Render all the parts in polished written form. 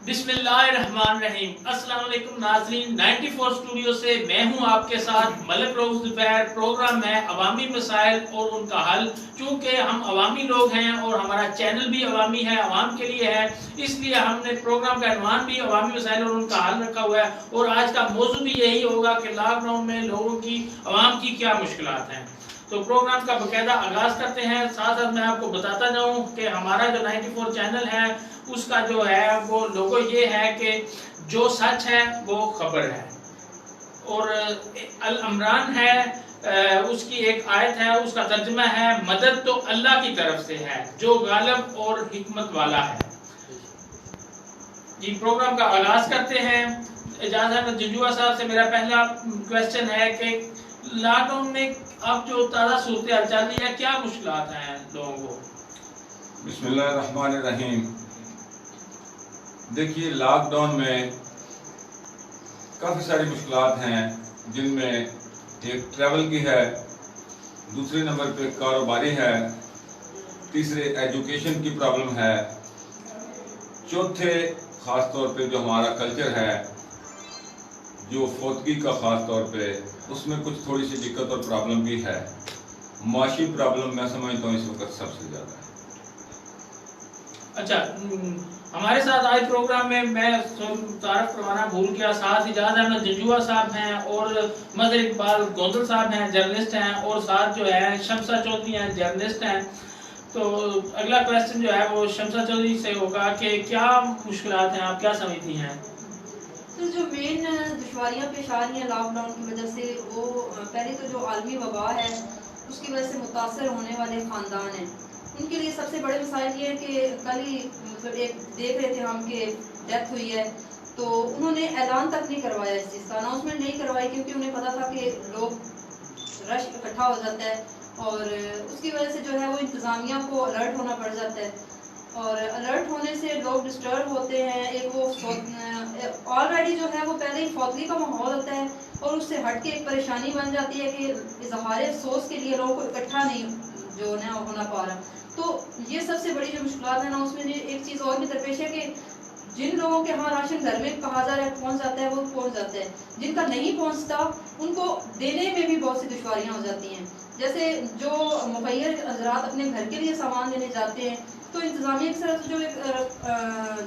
بسم اللہ الرحمن الرحیم۔ السلام علیکم ناظرین، 94 اسٹوڈیو سے میں ہوں آپ کے ساتھ ملک روز دوپہر۔ پروگرام ہے عوامی مسائل اور ان کا حل۔ چونکہ ہم عوامی لوگ ہیں اور ہمارا چینل بھی عوامی ہے، عوام کے لیے ہے، اس لیے ہم نے پروگرام کا عنوان بھی عوامی مسائل اور ان کا حل رکھا ہوا ہے، اور آج کا موضوع بھی یہی ہوگا کہ لاک ڈاؤن میں لوگوں کی، عوام کی کیا مشکلات ہیں۔ تو پروگرام کا باقاعدہ آغاز کرتے ہیں۔ ساتھ ساتھ میں آپ کو بتاتا جاؤں کہ ہمارا جو 94 چینل ہے اس کا جو ہے وہ لوگو یہ ہے کہ جو سچ ہے وہ خبر ہے، اور العمران ہے اس کی ایک آیت ہے، اس کا ترجمہ ہے مدد تو اللہ کی طرف سے ہے جو غالب اور حکمت والا ہے۔ جی پروگرام کا آغاز کرتے ہیں۔ اجازت احمد جنجوعہ صاحب سے میرا پہلا کویسچن ہے کہ لاک ڈاؤن میں اب جو تازہ صورتحال چل رہی ہے کیا مشکلات ہیں لوگوں کو؟ بسم اللہ الرحمن الرحیم۔ دیکھیے لاک ڈاؤن میں کافی ساری مشکلات ہیں، جن میں ایک ٹریول کی ہے، دوسرے نمبر پہ کاروباری ہے، تیسرے ایجوکیشن کی پرابلم ہے، چوتھے خاص طور پہ جو ہمارا کلچر ہے، جو فوتگی کا خاص طور پہ اس میں کچھ تھوڑی سی دقت اور پرابلم بھی ہے۔ معاشی پرابلم میں سمجھتا ہوں اس وقت سب سے زیادہ ہے۔ اچھا، ہمارے ساتھ آج پروگرام میں تعارف کروانا بھول گیا، ساتھ اجازت احمد جنجوعہ صاحب ہیں اور مظہر اقبال گوندل صاحب ہیں، جرنلسٹ ہیں، اور ساتھ جو ہے شمسہ چودھری ہیں، جرنلسٹ ہیں۔ تو اگلا کویسچن جو ہے وہ شمسہ چودھری سے ہوگا کہ کیا مشکلات ہیں، آپ کیا سمجھتی ہیں؟ تو جو مین دشواریاں پیش آ رہی ہیں لاک ڈاؤن کی وجہ سے، وہ پہلے تو جو عالمی وبا ہے اس کی وجہ سے متاثر ہونے والے خاندان ہیں، ان کے لیے سب سے بڑے مسائل یہ ہے کہ کل ہی مطلب ایک دیکھ رہے تھے ہم کہ ڈیتھ ہوئی ہے، تو انہوں نے اعلان تک نہیں کروایا، اس چیز کا اناؤنسمنٹ نہیں کروائی، کیونکہ انہیں پتا تھا کہ لوگ رش اکٹھا ہو جاتا ہے، اور اس کی وجہ سے جو ہے وہ انتظامیہ کو الرٹ ہونا پڑ جاتا ہے، اور الرٹ ہونے سے لوگ ڈسٹرب ہوتے ہیں۔ ایک وہ آلریڈی جو ہے وہ پہلے ہی فوتگی کا ماحول ہوتا ہے، اور اس سے ہٹ کے ایک پریشانی بن جاتی ہے کہ اظہار افسوس کے لیے لوگوں کو اکٹھا نہیں جو ہے ہونا پا رہا۔ تو یہ سب سے بڑی جو مشکلات ہیں نا، اس میں ایک چیز اور بھی درپیش ہے کہ جن لوگوں کے ہاں راشن گھر میں پہنچ جاتا ہے وہ پہنچ جاتا ہے، جن کا نہیں پہنچتا ان کو دینے میں بھی بہت سی دشواریاں ہو جاتی ہیں۔ جیسے جو مخیر حضرات اپنے گھر کے لیے سامان لینے جاتے ہیں، تو انتظامیہ کی طرف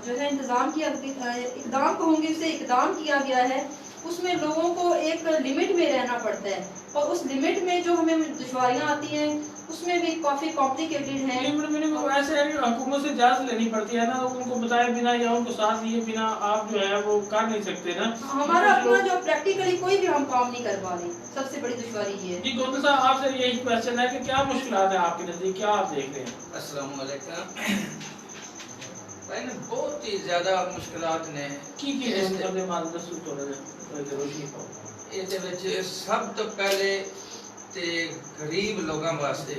جو ہے انتظام کیا اقدام کہوں گی اسے اقدام کیا گیا ہے، اس میں لوگوں کو ایک لمٹ میں رہنا پڑتا ہے، اور اس لمٹ میں جو ہمیں دشواریاں آتی ہیں اس میں بھی کافی کمپلیکیٹڈ ہیں۔ ایسے ہے کہ حکومت سے اجازت لینی پڑتی ہے نا، ان کو بتائے بنا یا ان کو ساتھ لیے بنا آپ جو ہے وہ کر نہیں سکتے نا۔ ہمارا اپنا جو پریکٹیکلی کوئی بھی ہم کام نہیں کر پا رہے، سب سے بڑی دشواری یہ ہے۔ جی گوندل صاحب آپ سے یہی کویسچن ہے کہ کیا مشکلات ہیں آپ کے نزدیک، کیا آپ دیکھ رہے ہیں؟ السلام علیکم۔ بہت ہی زیادہ مشکلات نے سب تو پہلے تے غریب لوگوں واسطے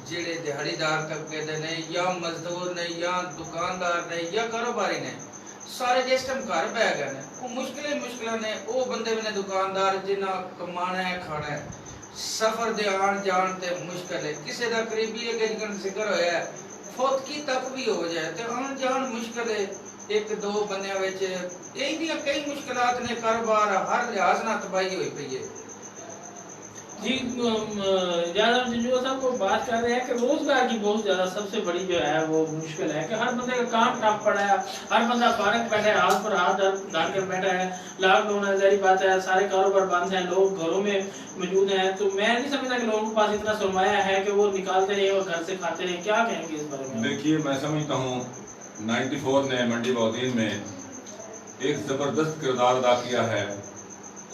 جڑے دیہڑی دار طبقے دے نے یا مزدور نے یا دکاندار نے یا کاروباری نے، سارے جس ٹائم گھر بہ گئے نے، وہ مشکلیں نے، وہ بندے نے دکاندار جنہاں کمانا ہے کھانا ہے، سفر دے آن جان تے مشکل ہے، کسی دا قریبی ہے کہ جن ذکر ہویا ہے فوتگی تک بھی ہو جائے تو آن جان مشکل ہے، ایک دو بندیاں وچ یہی دیا کئی مشکلات نے، کاروبار ہر لحاظ نہ تباہی ہوئی پئی ہے۔ جی جناب جنجوعہ صاحب کو بات کر رہے ہیں کہ روزگار کی بہت زیادہ سب سے بڑی جو ہے وہ مشکل ہے کہ ہر بندے کا کام ٹھپ پڑا ہے، ہر بندہ فارغ بیٹھا ہے، ہاتھ پر ہاتھ ڈال کر بیٹھا ہے، لاک ڈاؤن ہے، ظاہری بات ہے سارے کاروبار بند ہیں، لوگ گھروں میں موجود ہیں، تو میں نہیں سمجھتا کہ لوگوں کے پاس اتنا سرمایہ ہے کہ وہ نکالتے رہے اور گھر سے کھاتے رہے۔ کیا کہیں گے اس بارے میں؟ دیکھیے میں سمجھتا ہوں 94 نے منڈی بہودین میں ایک زبردست کردار ادا کیا ہے۔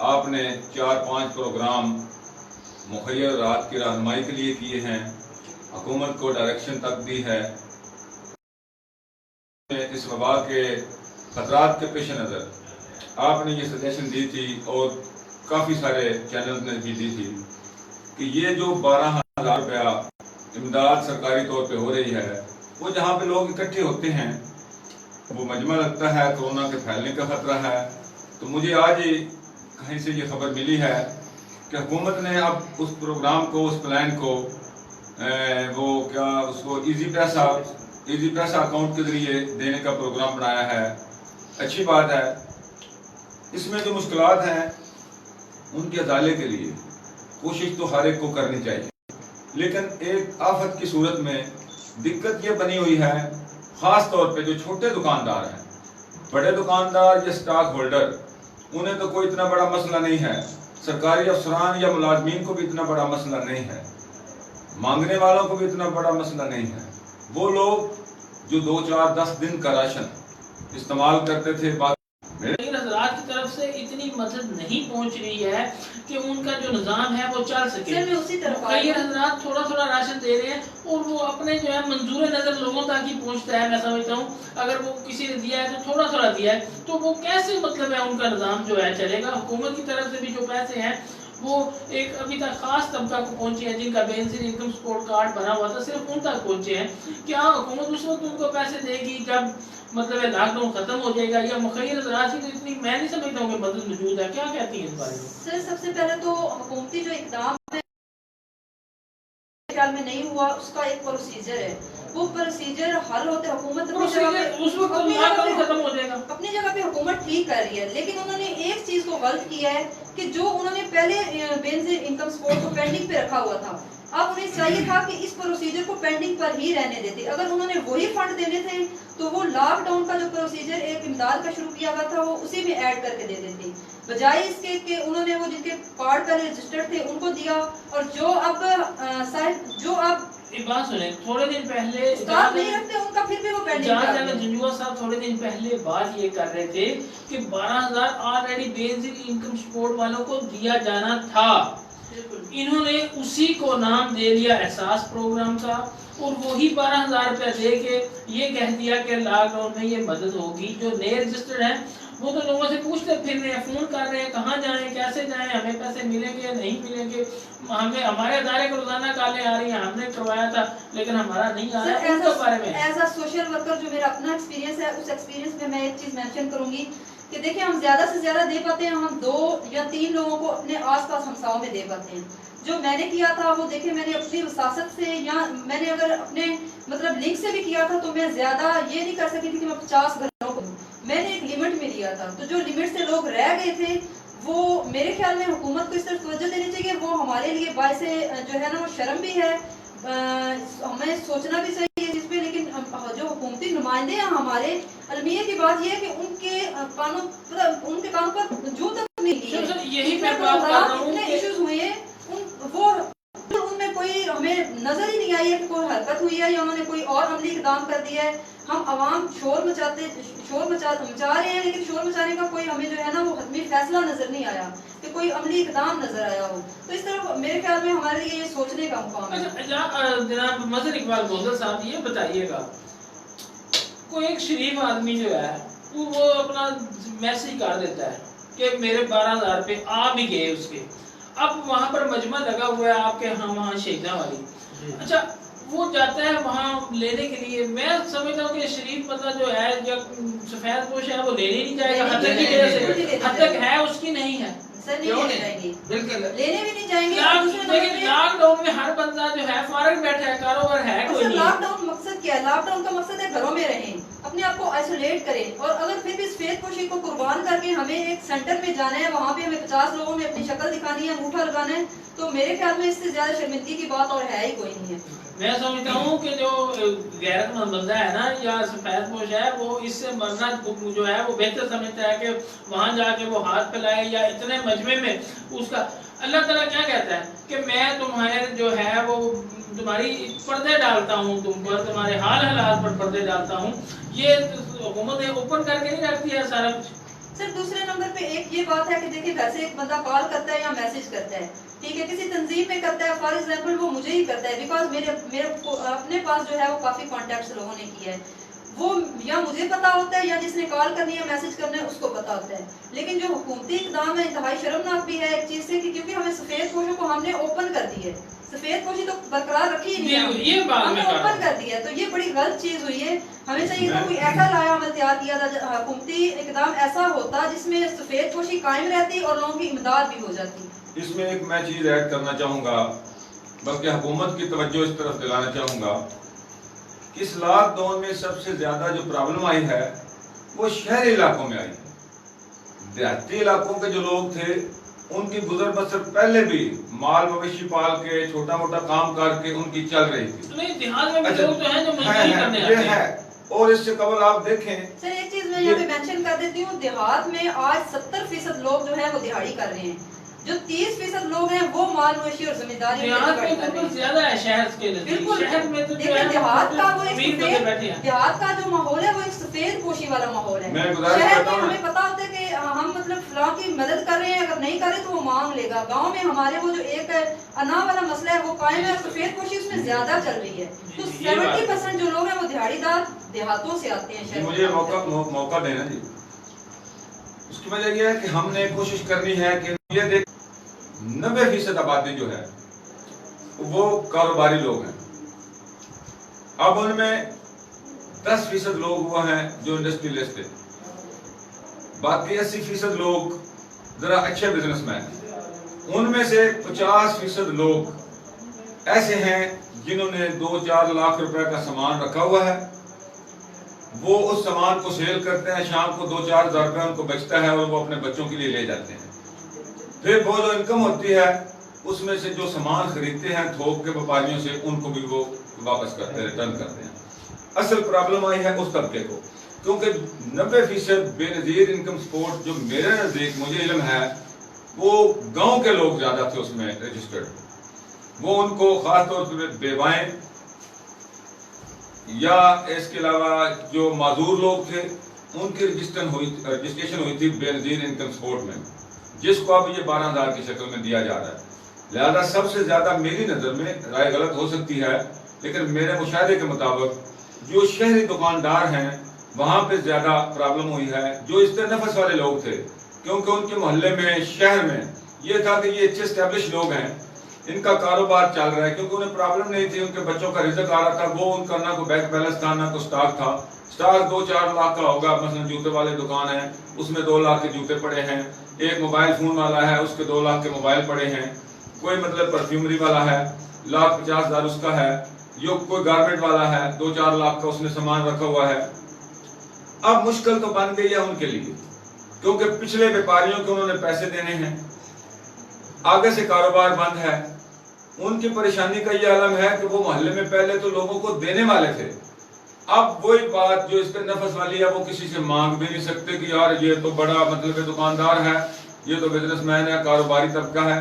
آپ نے 4-5 پروگرام مخیر رات کی رہنمائی کے لیے کیے ہیں، حکومت کو ڈائریکشن تک دی ہے۔ اس وبا کے خطرات کے پیش نظر آپ نے یہ سجیشن دی تھی اور کافی سارے چینل نے بھی دی تھی کہ یہ جو 12,000 روپیہ امداد سرکاری طور پہ ہو رہی ہے، وہ جہاں پہ لوگ اکٹھے ہوتے ہیں وہ مجمع لگتا ہے، کورونا کے پھیلنے کا خطرہ ہے۔ تو مجھے آج ہی کہیں سے یہ خبر ملی ہے کہ حکومت نے اب اس پروگرام کو، اس پلان کو وہ کیا اس کو ایزی پیسہ اکاؤنٹ کے ذریعے دینے کا پروگرام بنایا ہے، अच्छी बात है। इसमें जो मुश्किलात हैं उनके अजाले के लिए कोशिश तो हर एक को करनी चाहिए, लेकिन एक आफत की सूरत में दिक्कत ये बनी हुई है, ख़ास तौर पे जो छोटे दुकानदार हैं, बड़े दुकानदार या स्टॉक होल्डर, उन्हें तो कोई इतना बड़ा मसला नहीं है, सरकारी अफसरान या मुलाजमीन को भी इतना बड़ा मसला नहीं है, मांगने वालों को भी इतना बड़ा मसला नहीं है। वो लोग जो 2, 4, 10 दिन का राशन इस्तेमाल करते थे, हजरात की तरफ से इतनी मदद नहीं पहुंच रही है कि उनका जो निज़ाम है वो चल सके। सर मैं उसी तरफ कई हजरात थोड़ा थोड़ा राशन दे रहे हैं और वो अपने जो है मंजूर नजर लोगों तक ही पहुंचता है। मैं समझता हूँ अगर वो किसी ने दिया है तो थोड़ा थोड़ा दिया है, तो वो कैसे मतलब है उनका निज़ाम जो है चलेगा। हुकूमत की तरफ से भी जो पैसे हैं वो एक अभी तक खास तबका को पहुंचे हैं जिनका बेनजीर इनकम सपोर्ट कार्ड बना हुआ था, सिर्फ उन तक पहुंचे हैं। क्या हुकूमत उस वक्त उनको पैसे देगी जब मतलब लॉकडाउन खत्म हो जाएगा, या मुखैर राशि तो इतनी मैं नहीं समझता हूँ कि मदद मौजूद है। क्या कहती है इस बारे में? सर सबसे पहले तो हुकूमती जो इकदाम है ख्याल में नहीं हुआ, उसका एक प्रोसीजर है, वो प्रोसीजर हल होते हुकूमत अपनी जगह पे हुकूमत ठीक कर रही है, लेकिन उन्होंने एक चीज को गलत किया है कि जो उन्होंने पहले बेनजीर इनकम सपोर्ट को पेंडिंग पे रखा हुआ था, अब उन्हें चाहिए था कि इस प्रोसीजर को पेंडिंग पर ही रहने देते। अगर उन्होंने वही फंड देने थे तो वो लॉकडाउन का जो प्रोसीजर एक इमदाद का शुरू किया हुआ था वो उसी में ऐड करके दे देते, बजाय इसके कि उन्होंने वो जिनके कार्ड पहले रजिस्टर्ड थे उनको दिया। और जो अब एक बात सुने, थोड़े दिन पहले नहीं रखते उनका फिर भी वो पेंडिंग। झंझुआ साहब थोड़े दिन पहले बात ये कर रहे थे कि 12,000 ऑलरेडी बेनजीर इनकम सपोर्ट वालों को दिया जाना था, इन्होंने उसी को नाम दे लिया एहसास प्रोग्राम का और वही 12,000 रुपया दे के ये कह दिया कि लॉकडाउन में ये मदद होगी। जो नए रजिस्टर्ड हैं वो तो लोगों से पूछते फिर रहे हैं, फोन कर रहे हैं कहाँ जाएं, कैसे जाएं, हमें पैसे मिलेंगे नहीं मिलेंगे, हमें हमारे अदारे को रोजाना कॉलें आ रही हैं, हमने करवाया था लेकिन हमारा नहीं आ रहा है। उनके बारे में एज अ सोशल वर्कर जो मेरा अपना एक्सपीरियंस है, उस एक्सपीरियंस में मैं एक चीज मेंशन करूंगी कि देखिए हम ज्यादा से ज्यादा दे पाते हैं, हम 2 या 3 लोगों को अपने आसपास हमसाओं में दे पाते हैं। जो मैंने किया था वो देखिए मैंने अपनी वसासत से या मैंने अगर अपने मतलब लिंक से भी किया था तो मैं ज्यादा ये नहीं कर सकी थी कि मैं 50 घरों को, मैंने एक लिमिट में लिया था। तो जो लिमिट से लोग रह गए थे वो मेरे ख्याल में हुकूमत को इस तरफ तवज्जो देनी चाहिए, वो हमारे लिए बायस जो है ना वो शर्म भी है, हमें सोचना भी चाहिए इस पे। लेकिन जो हुकूमती नुमाइंदे हैं हमारे, अलमिया की बात ये है कि उनके कानों पर जूं तक नहीं यही मैं बात कर रहा हूं कि इश्यूज हुए हैं वो उनमें कोई हमें नजर ही नहीं आई है कि कोई हरकत हुई है या उन्होंने कोई और अमली इकदाम कर दिया है। हम अवाम शोर मचा रहे हैं, लेकिन शोर मचाने का कोई हमें जो है ना वो हतमी फैसला नजर नहीं आया कि कोई अमली इकदाम नजर आया हो। तो इस तरह मेरे ख्याल में हमारे लिए ये सोचने का मुकाम है। जनाब मजहर इकबाल गोदर साहब ये बताइएगा, कोई एक शरीफ आदमी जो है वो अपना मैसेज कर देता है कि मेरे 12,000 रुपये आ भी गए उसके, अब वहाँ पर मजमा लगा हुआ है आपके वहाँ शहीदा वाली, अच्छा वो जाता है वहाँ लेने के लिए। मैं समझता हूँ कि शरीफ बंदा जो है या सफेद पोश है वो लेने नहीं जाएगा, हद तक की वजह से, हद तक है उसकी नहीं है, बिल्कुल लेने भी नहीं जाएंगे। लेकिन लॉकडाउन में हर बंदा जो है फारग बैठा है, कारोबार है कोई नहीं। लॉकडाउन मकसद क्या है? लॉकडाउन का मकसद है घरों में रहें, अपने आप को आइसोलेट करें, और अगर फिर भी सफेद पोशी को कुर्बान करके हमें एक सेंटर में जाना है, वहाँ पे हमें 50 लोगों में अपनी शक्ल दिखानी है, अंगूठा लगाना है, तो मेरे ख्याल में इससे ज्यादा शर्मिंदगी की बात और है ही कोई नहीं है। मैं समझता हूँ कि जो गैरतमंद बंदा है ना या सफेद पोश है वो इससे मरना जो है वो बेहतर समझता है कि वहाँ जाके वो हाथ फैलाए या इतने मजमे में उसका। अल्लाह ताला क्या कहता है कि मैं तुम्हारे जो है वो तुम्हारी पर्दे डालता हूँ, तुम पर तुम्हारे हाल हालात पर पर्दे डालता हूँ। ये हुकूमत ओपन करके नहीं रखती है सारा कुछ। सर दूसरे नंबर पे एक ये बात है कि देखिए घर से एक बंदा कॉल करता है या मैसेज करता है, ठीक है, किसी तंजीम में करता है, फॉर एग्जांपल वो मुझे ही करता है, बिकॉज मेरे अपने पास जो है वो काफी कॉन्टेक्ट्स लोगों ने किया है, वो या मुझे पता होता है या जिसने कॉल करनी है मैसेज करना है उसको पता होता है। लेकिन जो हुकूमती इक़दाम है इंतहाई शर्मनाक भी है एक चीज से कि क्योंकि हमें सफेद पोशों को हमने ओपन कर दी है, सफेद पोशी तो बरकरार रखी ही नहीं है, ये हमने ओपन कर दिया, तो ये बड़ी गलत चीज हुई है। हमें चाहिए था कोई ऐसा लाया अमल तैयार किया था, हुकूमती इक़दाम ऐसा होता जिसमें सफेद पोशी कायम रहती और लोगों की इमदाद भी हो जाती। इसमें एक मैं चीज ऐड करना चाहूंगा, बल्कि हुकूमत की तवज्जो इस तरफ दिलाना चाहूंगा। इस लॉकडाउन में सबसे ज्यादा जो प्रॉब्लम आई है वो शहरी इलाकों में आई है। देहाती इलाकों के जो लोग थे उनकी गुजर बसर पहले भी माल मवेशी पाल के छोटा मोटा काम करके उनकी चल रही थी। नहीं, देहात में भी अच्छा, लोग तो हैं जो मजदूरी करने ये आते हैं। है। और इससे कबल आप देखें, सर एक चीज मैं यहाँ पे मेंशन कर देती हूँ, देहात में आज 70% लोग जो है वो दिहाड़ी कर रहे हैं, जो 30% लोग हैं वो माल मवेशी और जिम्मेदारी देहात में तो कुछ ज्यादा है शहर के नजदीक। बिल्कुल। शहर में तो जो देखिए है देहात का वो एक उम्मीद करके बैठे हैं। देहात का जो माहौल है वो एक सफेद पोशी वाला माहौल है। मैं गुजारिश शहर करता में हूं हमें पता होता है कि हम मतलब फलां की मदद कर रहे हैं, अगर नहीं करे तो वो मांग लेगा। गांव में हमारे वो जो एक अना वाला मसला है वो कायम है, सफेद पोशी उसमें ज्यादा चल रही है। तो 70% जो लोग हैं वो दिहाड़ीदार देहातों से आते हैं। जी मुझे मौका देना जी। उसकी वजह यह है कि हमने कोशिश करनी है कि ये देख 90% आबादी जो है वो कारोबारी लोग हैं। अब उनमें 10% लोग वो हैं जो इंडस्ट्रियलिस्ट हैं, बाकी 80% लोग जरा अच्छे बिजनेसमैन हैं। उनमें से 50% लोग ऐसे हैं जिन्होंने 2-4 लाख रुपए का सामान रखा हुआ है, वो उस सामान को सेल करते हैं, शाम को 2-4 हज़ार रुपए उनको बचता है और वो अपने बच्चों के लिए ले जाते हैं। फिर वो जो इनकम होती है उसमें से जो सामान खरीदते हैं थोक के व्यापारियों से, उनको भी वो वापस करते हैं, रिटर्न करते हैं। असल प्रॉब्लम आई है उस तबके को, क्योंकि 90% बेनजीर इनकम सपोर्ट जो मेरे नजदीक मुझे इल्म है वो गांव के लोग ज्यादा थे उसमें रजिस्टर्ड। वो उनको खास तौर पर बेवाएं या इसके अलावा जो माजूर लोग थे उनकी रजिस्ट्रेशन हुई थी बेनजीर इनकम सपोर्ट में, जिसको अब ये 12,000 की शक्ल में दिया जा रहा है। लिहाजा सबसे ज्यादा मेरी नजर में, राय गलत हो सकती है, लेकिन मेरे मुशाहिदे के मुताबिक जो शहरी दुकानदार हैं वहां पे ज्यादा प्रॉब्लम हुई है। जो इस्तेनफस वाले लोग थे, क्योंकि उनके मोहल्ले में शहर में ये था कि ये अच्छे स्टैब्लिश लोग हैं, इनका कारोबार चल रहा है, क्योंकि उन्हें प्रॉब्लम नहीं थी, उनके बच्चों का रिजक आ रहा था, वो उनका ना कोई बैंक बैलेंस था ना कोई स्टॉक था। स्टॉक 2-4 लाख का होगा, मसलन जूते वाले दुकान है उसमें 2 लाख के जूते पड़े हैं, एक मोबाइल फोन वाला है उसके 2 लाख के मोबाइल पड़े हैं, कोई मतलब परफ्यूमरी वाला है 1,50,000 उसका है, यो कोई गारमेंट वाला है 2-4 लाख का उसने सामान रखा हुआ है। अब मुश्किल तो बन गई है उनके लिए, क्योंकि पिछले व्यापारियों को उन्होंने पैसे देने हैं, आगे से कारोबार बंद है। उनकी परेशानी का ये आलम है कि वो मोहल्ले में पहले तो लोगों को देने वाले थे, अब वही बात जो इसके नफस वाली है वो किसी से मांग भी नहीं सकते कि यार ये तो बड़ा मतलब दुकानदार है, ये तो बिजनेसमैन है, कारोबारी तबका है।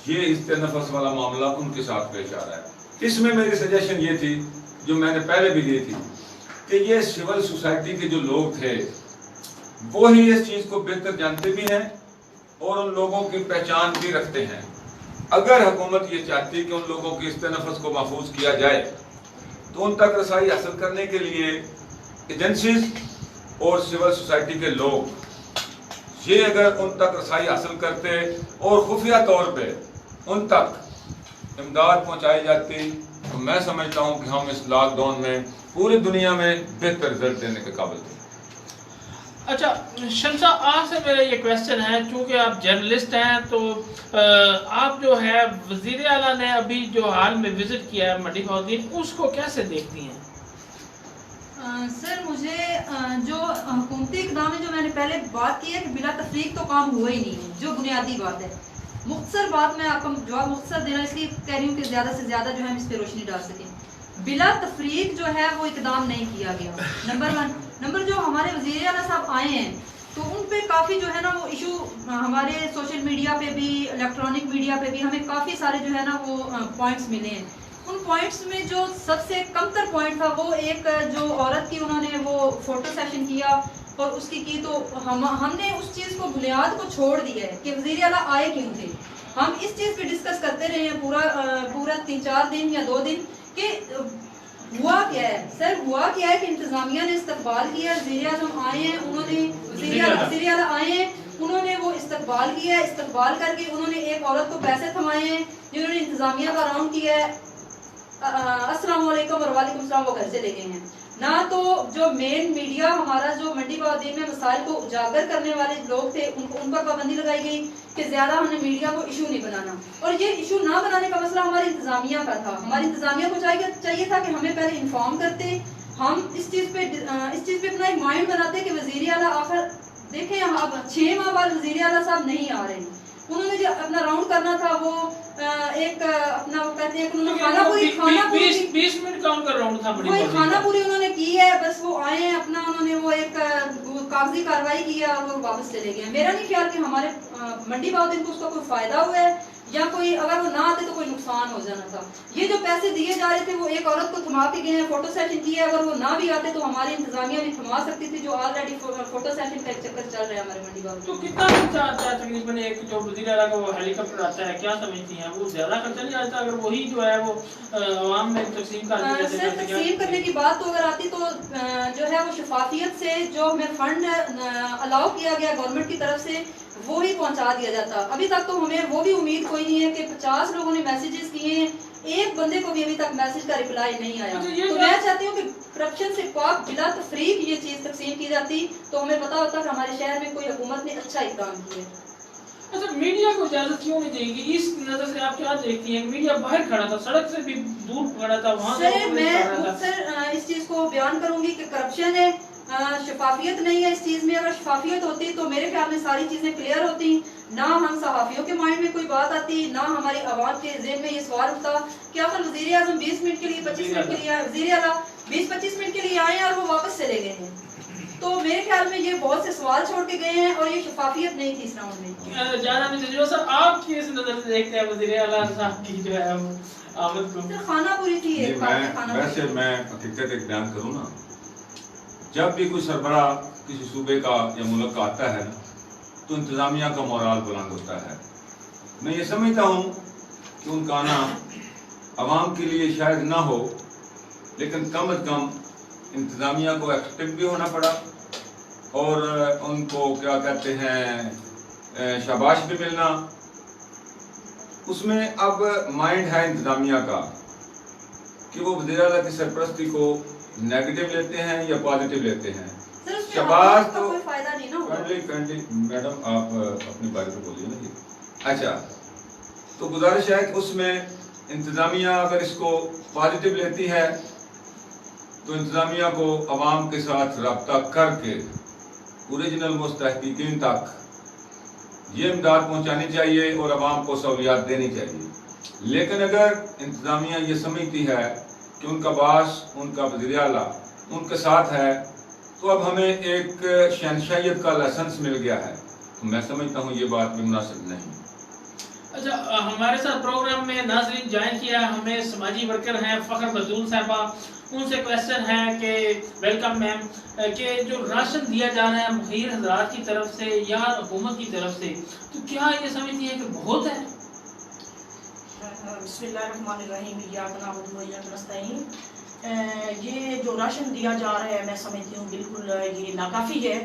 ये इसके नफस वाला मामला उनके साथ पेश आ रहा है। इसमें मेरी सजेशन ये थी जो मैंने पहले भी दी थी कि ये सिविल सोसाइटी के जो लोग थे वो ही इस चीज को बेहतर जानते भी हैं और उन लोगों की पहचान भी रखते हैं। अगर हुकूमत ये चाहती कि उन लोगों की इस्तेनफस को महफूज किया जाए तो उन तक रसाई हासिल करने के लिए एजेंसीज और सिविल सोसाइटी के लोग ये अगर उन तक रसाई हासिल करते और खुफिया तौर पे उन तक इमदाद पहुंचाई जाती तो मैं समझता हूं कि हम इस लॉकडाउन में पूरी दुनिया में बेहतर रिजल्ट देने के काबिल थे। अच्छा शमसा, आपसे मेरा ये क्वेश्चन है, चूंकि आप जर्नलिस्ट हैं तो आप जो है वजीर आला ने अभी जो हाल में विजिट किया है मंडी खवातीन, उसको कैसे देखती हैं? सर मुझे जो हुकूमती इक़दाम है जो मैंने पहले बात की है कि बिला तफरीक तो काम हुआ ही नहीं है, जो बुनियादी बात है। मुख्तसर बात मैं आपको जवाब मुख्तसर देना इसलिए कह रही हूँ कि ज़्यादा से ज़्यादा जो है हम इस पर रोशनी डाल सकें। बिला तफरीक जो है वो इकदाम नहीं किया गया, नंबर 1। नंबर जो हमारे वज़ीर आला साहब आए हैं तो उन पे काफ़ी जो है ना वो इशू हमारे सोशल मीडिया पे भी, इलेक्ट्रॉनिक मीडिया पे भी हमें काफ़ी सारे जो है ना वो पॉइंट्स मिले हैं। उन पॉइंट्स में जो सबसे कमतर पॉइंट था वो एक जो औरत की उन्होंने वो फोटो सेशन किया और उसकी की तो हमने उस चीज़ को बुनियाद को छोड़ दिया है कि वज़ीर आला आए क्यों थे। हम इस चीज़ पे डिस्कस करते रहे हैं पूरा 3-4 दिन या 2 दिन कि हुआ क्या है। सर हुआ क्या है कि इंतजामिया ने इस्तकबाल किया, वज़ीर आज़म आए हैं, उन्होंने वज़ीर आला आए हैं, उन्होंने वो इस्तकबाल किया, इस्तकबाल करके उन्होंने एक औरत को पैसे थमाए हैं जिन्होंने इंतजामिया का राउंड किया है, अस्सलाम वालेकुम और वालेकुम सलाम, वो घर से ले गए हैं। ना तो जो मेन मीडिया हमारा जो मंडी खवातीन में मसाइल को उजागर करने वाले लोग थे उन पर पाबंदी लगाई गई कि ज्यादा हमने मीडिया को इशू नहीं बनाना, और ये इशू ना बनाने का मसला हमारी इंतजामिया का था। हमारी इंतजामिया को चाहिए था कि हमें पहले इन्फॉर्म करते, ہم اس چیز پہ اپنا ایک مائنڈ بناتے ہیں کہ وزیر اعلیٰ آخر دیکھیں اب 6 ماہ بعد وزیر اعلیٰ صاحب نہیں آ رہے. انہوں نے جو اپنا راؤنڈ کرنا تھا وہ ایک اپنا وہ کہتے ہیں کہ انہوں نے کھانا پوری 20 منٹ کام کر راؤنڈ تھا. وہی کھانا پوری انہوں نے کی ہے, بس وہ آئے ہیں اپنا انہوں نے وہ ایک کاغذی کاروائی کی ہے اور وہ واپس چلے گئے. میرا نہیں خیال کہ ہمارے منڈی باؤ دن کو اس کا کوئی فائدہ ہوا ہے یا کوئی اگر وہ نہ آتے تو کوئی نقصان ہو جانا تھا. یہ جو پیسے دیے جا رہے تھے وہ ایک عورت کو تھما کے گئے ہیں, فوٹو سیشن کی ہے, اگر وہ نہ بھی آتے تو ہماری انتظامیہ بھی تھما سکتی تھی, جو آلریڈی فوٹو سیشن کا ایک چکر چل رہا ہے ہمارے منڈی باؤ. تو کتنا خرچہ آتا ہے تقریباً ایک جو وزیر اعلیٰ کا وہ ہیلی کاپٹر آتا ہے, کیا سمجھتی ہیں وہ زیادہ خرچہ نہیں آتا اگر وہی جو ہے وہ عوام میں تقسیم کر دی جاتے؟ صرف تقسیم کرنے کی بات تو اگر آتی تو جو ہے وہ شفافیت سے جو ہمیں فنڈ الاؤ کیا گیا گورنمنٹ کی طرف سے وہی پہنچا دیا جاتا. ابھی تک تو ہمیں وہ بھی امید کوئی نہیں ہے کہ 50 لوگوں نے میسیجز کیے ہیں, ایک بندے کو بھی ابھی تک میسج کا ریپلائی نہیں آیا. تو میں چاہتی ہوں کہ کرپشن سے پاک بلا تفریق یہ چیز تقسیم کی جاتی تو ہمیں پتا ہوتا کہ ہمارے شہر میں کوئی حکومت نے اچھا اقدام کیا ہے. اچھا, میڈیا کو اجازت کیوں نہیں دے گی؟ اس نظر سے آپ کیا دیکھتی ہیں؟ میڈیا باہر کھڑا تھا, سڑک سے بھی دور کھڑا تھا, وہاں سے میں اس چیز کو بیان کروں گی کہ کرپشن ہے, شفافیت نہیں ہے اس چیز میں. اگر شفافیت ہوتی تو میرے خیال میں ساری چیزیں کلیئر ہوتی, نہ ہم صحافیوں کے مائنڈ میں کوئی بات آتی, نہ ہماری عوام کے ذہن میں یہ سوال اٹھتا کہ آخر وزیر اعظم 20 منٹ کے لیے 25 منٹ کے لیے وزیر اعلیٰ 20-25 منٹ کے لیے آئے اور وہ واپس چلے گئے ہیں. تو میرے خیال میں یہ بہت سے سوال چھوڑ کے گئے ہیں اور یہ شفافیت نہیں تھی اس راؤنڈ میں. جانا نہیں سر, آپ کس نظر سے دیکھتے ہیں وزیر اعلیٰ صاحب کی جو ہے آمد کو؟ کھانا پوری تھی. ویسے میں حقیقت ایک بیان کروں نا, جب بھی کوئی سربراہ کسی صوبے کا یا ملک کا آتا ہے تو انتظامیہ کا مورال بلند ہوتا ہے. میں یہ سمجھتا ہوں کہ ان کا آنا عوام کے لیے شاید نہ ہو, لیکن کم از کم انتظامیہ کو ایکٹیو بھی ہونا پڑا اور ان کو کیا کہتے ہیں شاباش بھی ملنا. اس میں اب مائنڈ ہے انتظامیہ کا کہ وہ وزیر اعلیٰ کی سرپرستی کو نیگیٹو لیتے ہیں یا پازیٹیو لیتے ہیں. شاباش تو کینڈلی میڈم آپ اپنی باری پہ بولیے نا جی. اچھا, تو گزارش ہے کہ اس میں انتظامیہ اگر اس کو پازیٹیو لیتی ہے تو انتظامیہ کو عوام کے ساتھ رابطہ کر کے اوریجنل مستحقین تک یہ امداد پہنچانی چاہیے اور عوام کو سہولیات دینی چاہیے. لیکن اگر انتظامیہ یہ سمجھتی ہے کہ ان کا باس, ان کا وزیر اعلیٰ ان کے ساتھ ہے تو اب ہمیں ایک شہنشاہیت کا لائسنس مل گیا ہے, تو میں سمجھتا ہوں یہ بات بھی مناسب نہیں. اچھا, ہمارے ساتھ پروگرام میں ناظرین جوائن کیا ہمیں سماجی ورکر ہیں فخر بدول صاحبہ. ان سے کویسچن ہے کہ ویلکم میم, کہ جو راشن دیا جا رہا ہے مخیر حضرات کی طرف سے یا حکومت کی طرف سے, تو کیا یہ سمجھتی ہیں کہ بہت ہے؟ بسم اللہ الرحمن الرحیم. ایاک نعبد و ایاک نستعین. یہ جو راشن دیا جا رہا ہے میں سمجھتی ہوں بالکل یہ ناکافی ہے.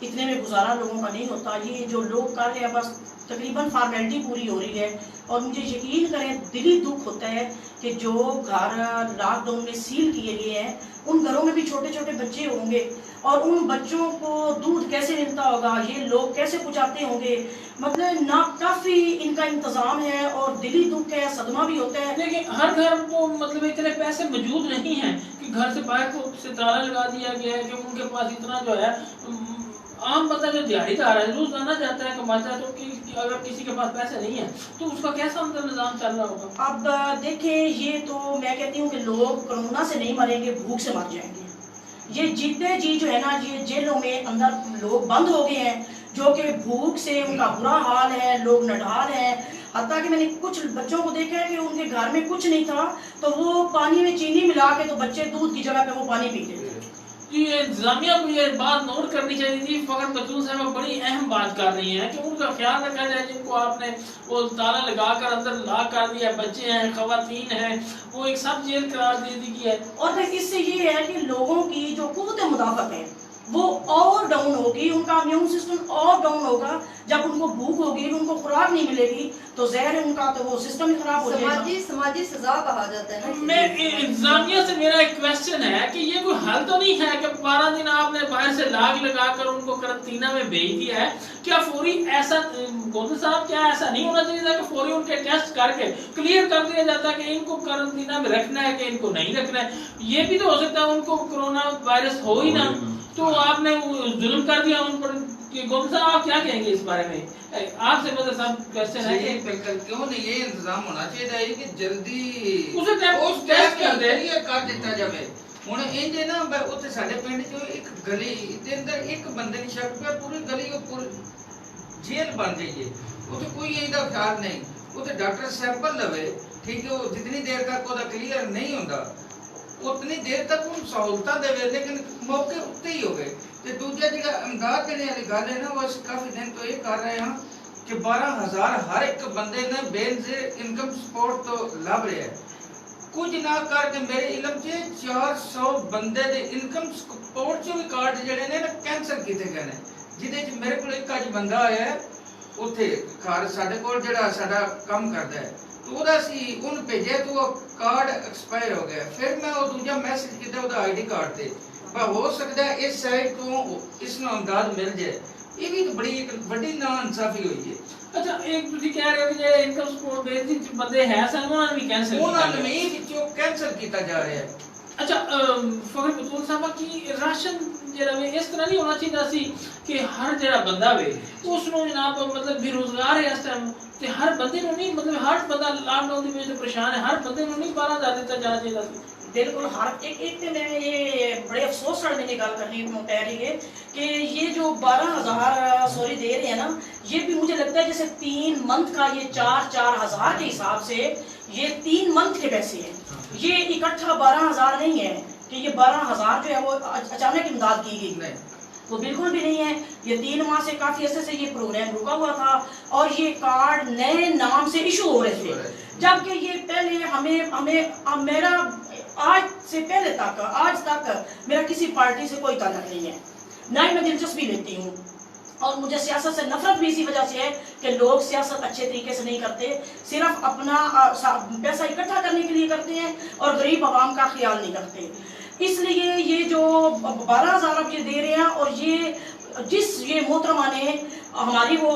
اتنے میں گزارا لوگوں کا نہیں ہوتا. یہ جو لوگ کر رہے ہیں بس تقریباً فارمیلٹی پوری ہو رہی ہے. اور مجھے یقین کریں دلی دکھ ہوتا ہے کہ جو گھر لاک ڈاؤن میں سیل کیے گئے ہیں ان گھروں میں بھی چھوٹے چھوٹے بچے ہوں گے اور ان بچوں کو دودھ کیسے ملتا ہوگا, یہ لوگ کیسے پہنچاتے ہوں گے. مطلب ناکافی ان کا انتظام ہے اور دلی دکھ ہے, صدمہ بھی ہوتا ہے. لیکن ہر گھر کو مطلب اتنے پیسے موجود نہیں ہیں کہ گھر سے باہر کو سے تالا لگا دیا گیا ہے کہ ان کے پاس اتنا جو ہے. عام بندہ جو دیہڑی دار ہے روزانہ جاتا ہے کماتا ہے, تو اگر کسی کے پاس پیسے نہیں ہیں تو اس کا کیسا مطلب نظام چل رہا ہوگا؟ اب دیکھیں یہ تو میں کہتی ہوں کہ لوگ کرونا سے نہیں مریں گے, بھوک سے مر جائیں گے. یہ جتنے جی جو ہے نا یہ جیلوں میں اندر لوگ بند ہو گئے ہیں جو کہ بھوک سے ان کا برا حال ہے, لوگ نڈھال ہیں. حتیٰ کہ میں نے کچھ بچوں کو دیکھا ہے کہ ان کے گھر میں کچھ نہیں تھا تو وہ پانی میں چینی ملا کے تو بچے دودھ کی جگہ پہ وہ پانی پیتے تھے. یہ انتظامیہ کو یہ بات نوٹ کرنی چاہیے تھی. فخر بدول صاحب بڑی اہم بات کر رہی ہیں کہ ان کا خیال رکھا جائے جن کو آپ نے وہ تالا لگا کر اندر لاک کر دیا, بچے ہیں, خواتین ہیں, وہ ایک سب جیل قرار دے دی ہے. اور پھر اس سے یہ ہے کہ لوگوں کی جو قوت مدافعت ہے वो और डाउन होगी, उनका इम्यून सिस्टम और डाउन होगा। जब उनको भूख होगी, उनको खुराक नहीं मिलेगी, तो जहर है उनका, तो वो सिस्टम ही खराब हो जाएगा। समाजी सजा कहा जाता है। मैं इंतजामिया से मेरा एक क्वेश्चन है कि ये कोई हल तो नहीं है कि 12 दिन आपने बाहर से लाग लगाकर उनको करंटीना में भेज दिया है, क्या फौरी ऐसा गोविंद साहब, क्या ऐसा नहीं होना चाहिए था कि फौरी उनके टेस्ट करके क्लियर कर दिया जाता कि इनको करंटीना में रखना है कि इनको नहीं रखना है? ये भी तो हो सकता है उनको कोरोना वायरस हो ही ना, तो आपने जुल्म कर दिया उन पर। गोविंद साहब आप क्या कहेंगे इस बारे में? आपसे मतलब साहब क्वेश्चन है कि बिल्कुल क्यों नहीं ये इंतजाम होना चाहिए कि जल्दी उसे टेस्ट कर दे, कर ਦਿੱਤਾ ਜਾਵੇ। ਹੁਣ ਇੰਜ ਨਾ ਉੱਥੇ ਸਾਡੇ ਪਿੰਡ 'ਚ ਇੱਕ ਗਲੀ ਦੇ ਅੰਦਰ ਇੱਕ ਬੰਦੇ ਦੀ ਸ਼ੱਕ ਪਿਆ, ਪੂਰੀ ਗਲੀ ਉੱਪਰ ਜੇਲ੍ਹ ਬਣ ਗਈ ਹੈ। ਉੱਥੇ ਕੋਈ ਇਹਦਾ ਖਿਆਲ ਨਹੀਂ, ਉੱਥੇ ਡਾਕਟਰ ਸੈਂਪਲ ਲਵੇ, ਠੀਕ ਹੈ, ਉਹ ਜਿੰਨੀ ਦੇਰ ਤੱਕ ਉਹਦਾ ਕਲੀਅਰ ਨਹੀਂ ਹੁੰਦਾ ਉਤਨੀ ਦੇਰ ਤੱਕ ਉਹਨੂੰ ਸਹੂਲਤਾਂ ਦੇਵੇ, ਲੇਕਿਨ ਮੌਕੇ ਉੱਤੇ ਹੀ ਹੋਵੇ। ਤੇ ਦੂਜਾ ਜਿਹੜਾ ਇਮਦਾਦ ਦੇਣੇ ਵਾਲੀ ਗੱਲ ਹੈ ਨਾ, ਉਹ ਅਸੀਂ ਕਾਫੀ ਦਿਨ ਤੋਂ ਇਹ ਕਰ ਰਹੇ ਹਾਂ ਕਿ 12,000 ਹਰ ਇੱਕ ਬੰਦੇ ਨੇ ਬੇਨਜ਼ੀਰ ਇਨਕਮ ਸਪੋਰਟ ਤੋਂ ਲੱਭ ਰਿਹਾ ਹੈ। ਕੁਝ ਨਾ ਕਰਕੇ ਮੇਰੇ ਇਲਮ 'ਚ 400 ਬੰਦੇ ਦੇ ਇਨਕਮ ਸਪੋਰਟ 'ਚ ਵੀ ਕਾਰਡ ਜਿਹੜੇ ਨੇ ਨਾ ਕੈਂਸਲ ਕੀਤੇ ਗਏ ਨੇ, ਜਿਹਦੇ 'ਚ ਮੇਰੇ ਕੋਲ ਇੱਕ ਅੱਜ ਬੰਦਾ ਆਇਆ ਹੈ ਉੱਥੇ ਘਰ ਸਾਡੇ ਕੋਲ ਜਿਹੜਾ ਸਾਡਾ ਕੰਮ ਕਰਦਾ ਹੈ, ਉਹਦਾ ਸੀ ਉਹਨੂੰ ਭੇਜਿਆ ਤਾਂ ਉਹ ਕਾਰਡ ਐਕਸਪਾਇਰ ਹੋ ਗਿਆ। ਫਿਰ ਮੈਂ ਉਹ ਦੂਜਾ ਮੈਸੇਜ ਕੀਤਾ ਉਹਦਾ ਆਈਡੀ ਕਾਰਡ ਤੇ, ਪਰ ਹੋ ਸਕਦਾ ਹੈ ਇਸ ਸਾਈਡ ਤੋਂ ਇਸ ਨੂੰ ਇਮਦਾਦ ਮਿਲ ਜਾਏ। ਇਹ ਵੀ ਬੜੀ ਇੱਕ ਵੱਡੀ ਨਾਇਨਸਾਫੀ ਹੋਈ ਹੈ। ਅੱਛਾ, ਇੱਕ ਤੁਸੀਂ ਕਹਿ ਰਹੇ ਹੋ ਕਿ ਜਿਹੜੇ ਇਨਕਮ ਸਪੋਰਟ ਦੇ ਵਿੱਚ ਬੰਦੇ ਹੈ ਸਨ ਉਹਨਾਂ ਨੇ ਵੀ ਕੈਂਸਲ ਕੀਤਾ, ਉਹਨਾਂ ਨੂੰ ਵੀ ਵਿੱਚੋਂ ਕੈਂਸਲ ਕੀਤਾ ਜਾ ਰਿਹਾ ਹੈ। ਅੱਛਾ, ਫਖਰ ਬਤੂਲ ਸਾਹਿਬਾ ਕੀ ਰਾਸ਼ਨ ਜਿਹੜਾ ਵੇ ਇਸ ਤਰ੍ਹਾਂ ਨਹੀਂ ਹੋਣਾ ਚਾਹੀਦਾ ਸੀ ਕਿ ਹਰ ਜਿਹੜਾ ਬੰਦਾ ਵੇ ਉਸ ਨੂੰ ਜਨਾਬ ਮਤਲਬ ਬੇਰੁਜ਼ਗਾਰ ਹੈ ਇਸ ਟਾਈਮ, ਤੇ ਹਰ ਬੰਦੇ ਨੂੰ ਨਹੀਂ, ਮਤਲਬ ਹਰ ਬੰਦਾ ਲਾਕਡਾਊਨ ਦੀ ਵਜ੍ਹਾ ਤੋਂ ਪਰੇਸ਼ਾਨ ਹੈ, ਹਰ ਬੰਦੇ ਨੂੰ ਨਹੀਂ 12,000 ਦਿੱਤਾ ਜਾਣਾ ਚਾਹੀਦਾ ਸੀ? बिल्कुल हर एक मैं ये बड़े अफसोस वाली मैंने गल करनी कह रही है कि ये जो 12,000 सॉरी दे रहे हैं ना, ये भी मुझे लगता है जैसे 3 मंथ का ये 4,000 के हिसाब से ये 3 मंथ के पैसे हैं। ये इकट्ठा 12,000 नहीं है कि ये 12,000 जो है वो अचानक इमदाद की गई है, वो बिल्कुल भी नहीं है। ये 3 माह से काफी अर्से से ये प्रोग्राम रुका हुआ था और ये कार्ड नए नाम से इशू हो रहे थे, जबकि ये पहले हमें मेरा आज से पहले तक आज तक मेरा किसी पार्टी से कोई ताल्लुक नहीं है, ना ही मैं दिलचस्पी लेती हूँ। और मुझे सियासत से नफरत भी इसी वजह से है कि लोग सियासत अच्छे तरीके से नहीं करते, सिर्फ अपना पैसा इकट्ठा करने के लिए करते हैं और गरीब आवाम का ख्याल नहीं करते। इसलिए ये जो 12,000 अब ये दे रहे हैं, और ये मोहतरमा ने हमारी वो